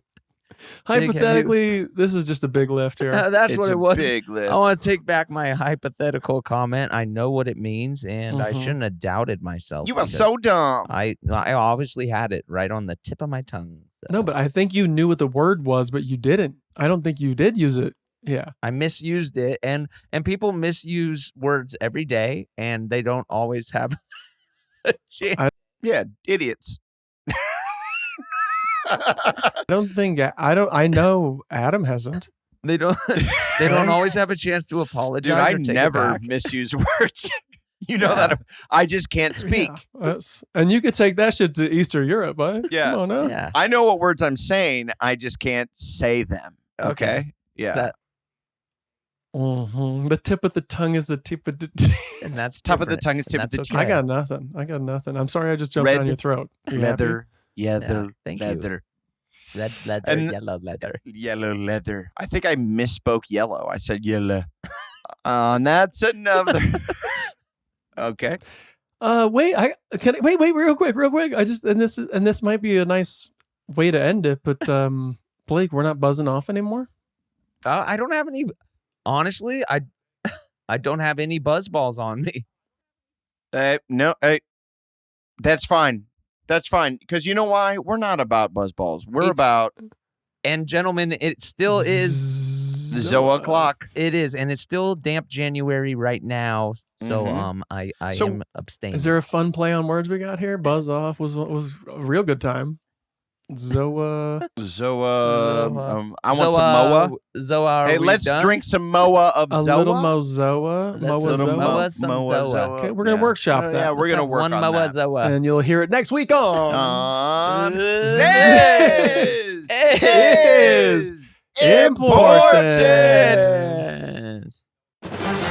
[SPEAKER 4] heavy.
[SPEAKER 3] Hypothetically, this is just a big lift here.
[SPEAKER 4] That's
[SPEAKER 1] It's
[SPEAKER 4] what
[SPEAKER 1] a
[SPEAKER 4] it was.
[SPEAKER 1] big lift.
[SPEAKER 4] I want to take back my hypothetical comment. I know what it means, and I
[SPEAKER 3] Mhm.
[SPEAKER 4] shouldn't have doubted myself.
[SPEAKER 1] You are
[SPEAKER 4] because
[SPEAKER 1] so dumb.
[SPEAKER 4] I obviously had it right on the tip of my tongue. so.
[SPEAKER 3] No, but I think you knew what the word was, but you didn't. I don't think you did use it. Yeah.
[SPEAKER 4] I misused it, and people misuse words every day, and they don't always have a chance.
[SPEAKER 1] Yeah, idiots.
[SPEAKER 3] I don't think I know Adam hasn't.
[SPEAKER 4] They don't always have a chance to apologize.
[SPEAKER 1] Dude, I
[SPEAKER 4] or take it
[SPEAKER 1] never
[SPEAKER 4] back.
[SPEAKER 1] misuse words. You know that I just can't speak.
[SPEAKER 3] Yeah, and you could take that shit to Eastern Europe, bud.
[SPEAKER 1] Yeah.
[SPEAKER 3] Come on now.
[SPEAKER 4] Yeah.
[SPEAKER 1] I know what words I'm saying. I just can't say them. Okay. Yeah.
[SPEAKER 4] That-
[SPEAKER 3] Mhm. The tip of the tongue is the tip of the
[SPEAKER 4] and that's
[SPEAKER 1] Top of the
[SPEAKER 4] different,
[SPEAKER 1] tongue is
[SPEAKER 4] and
[SPEAKER 1] tip of
[SPEAKER 4] that's
[SPEAKER 1] the
[SPEAKER 4] okay.
[SPEAKER 3] I got nothing. I'm sorry I just jumped
[SPEAKER 1] Red
[SPEAKER 3] down your throat. You happy?
[SPEAKER 1] leather, leather,
[SPEAKER 4] thank you.
[SPEAKER 1] leather,
[SPEAKER 4] red leather,
[SPEAKER 1] And-
[SPEAKER 4] yellow leather.
[SPEAKER 1] yellow leather. I think I misspoke yellow. I said yellow. And that's another. Okay.
[SPEAKER 3] Wait, wait, real quick. I just and this might be a nice way to end it, but Blake, we're not buzzing off anymore.
[SPEAKER 4] I don't have any. Honestly, I don't have any buzz balls on me.
[SPEAKER 1] No. That's fine. That's fine. Because you know why? We're not about buzzballs. We're
[SPEAKER 4] It's-
[SPEAKER 1] about
[SPEAKER 4] And gentlemen, it still is.
[SPEAKER 1] the Zoa clock.
[SPEAKER 4] It is, and it's still damp January right now. So
[SPEAKER 1] Mhm.
[SPEAKER 4] I
[SPEAKER 1] So,
[SPEAKER 4] am abstaining.
[SPEAKER 3] Is there a fun play on words we got here? Buzz off was a real good time. Zoa.
[SPEAKER 1] I want some Moa.
[SPEAKER 4] Zoa.
[SPEAKER 1] Hey,
[SPEAKER 4] are we
[SPEAKER 1] let's
[SPEAKER 4] done?
[SPEAKER 1] drink some Moa of
[SPEAKER 3] A
[SPEAKER 1] Zoa.
[SPEAKER 3] little Mozoa.
[SPEAKER 4] Let's
[SPEAKER 3] Moa
[SPEAKER 4] little
[SPEAKER 3] Zoa.
[SPEAKER 4] Moa, some Zoa.
[SPEAKER 3] Okay, we're gonna workshop that.
[SPEAKER 1] Yeah, we're
[SPEAKER 4] Let's
[SPEAKER 1] gonna
[SPEAKER 4] have
[SPEAKER 1] work
[SPEAKER 4] one
[SPEAKER 1] on
[SPEAKER 4] Moa
[SPEAKER 1] that.
[SPEAKER 4] Zoa.
[SPEAKER 3] And you'll hear it next week on
[SPEAKER 1] On
[SPEAKER 3] This
[SPEAKER 1] is
[SPEAKER 3] important.
[SPEAKER 4] Important.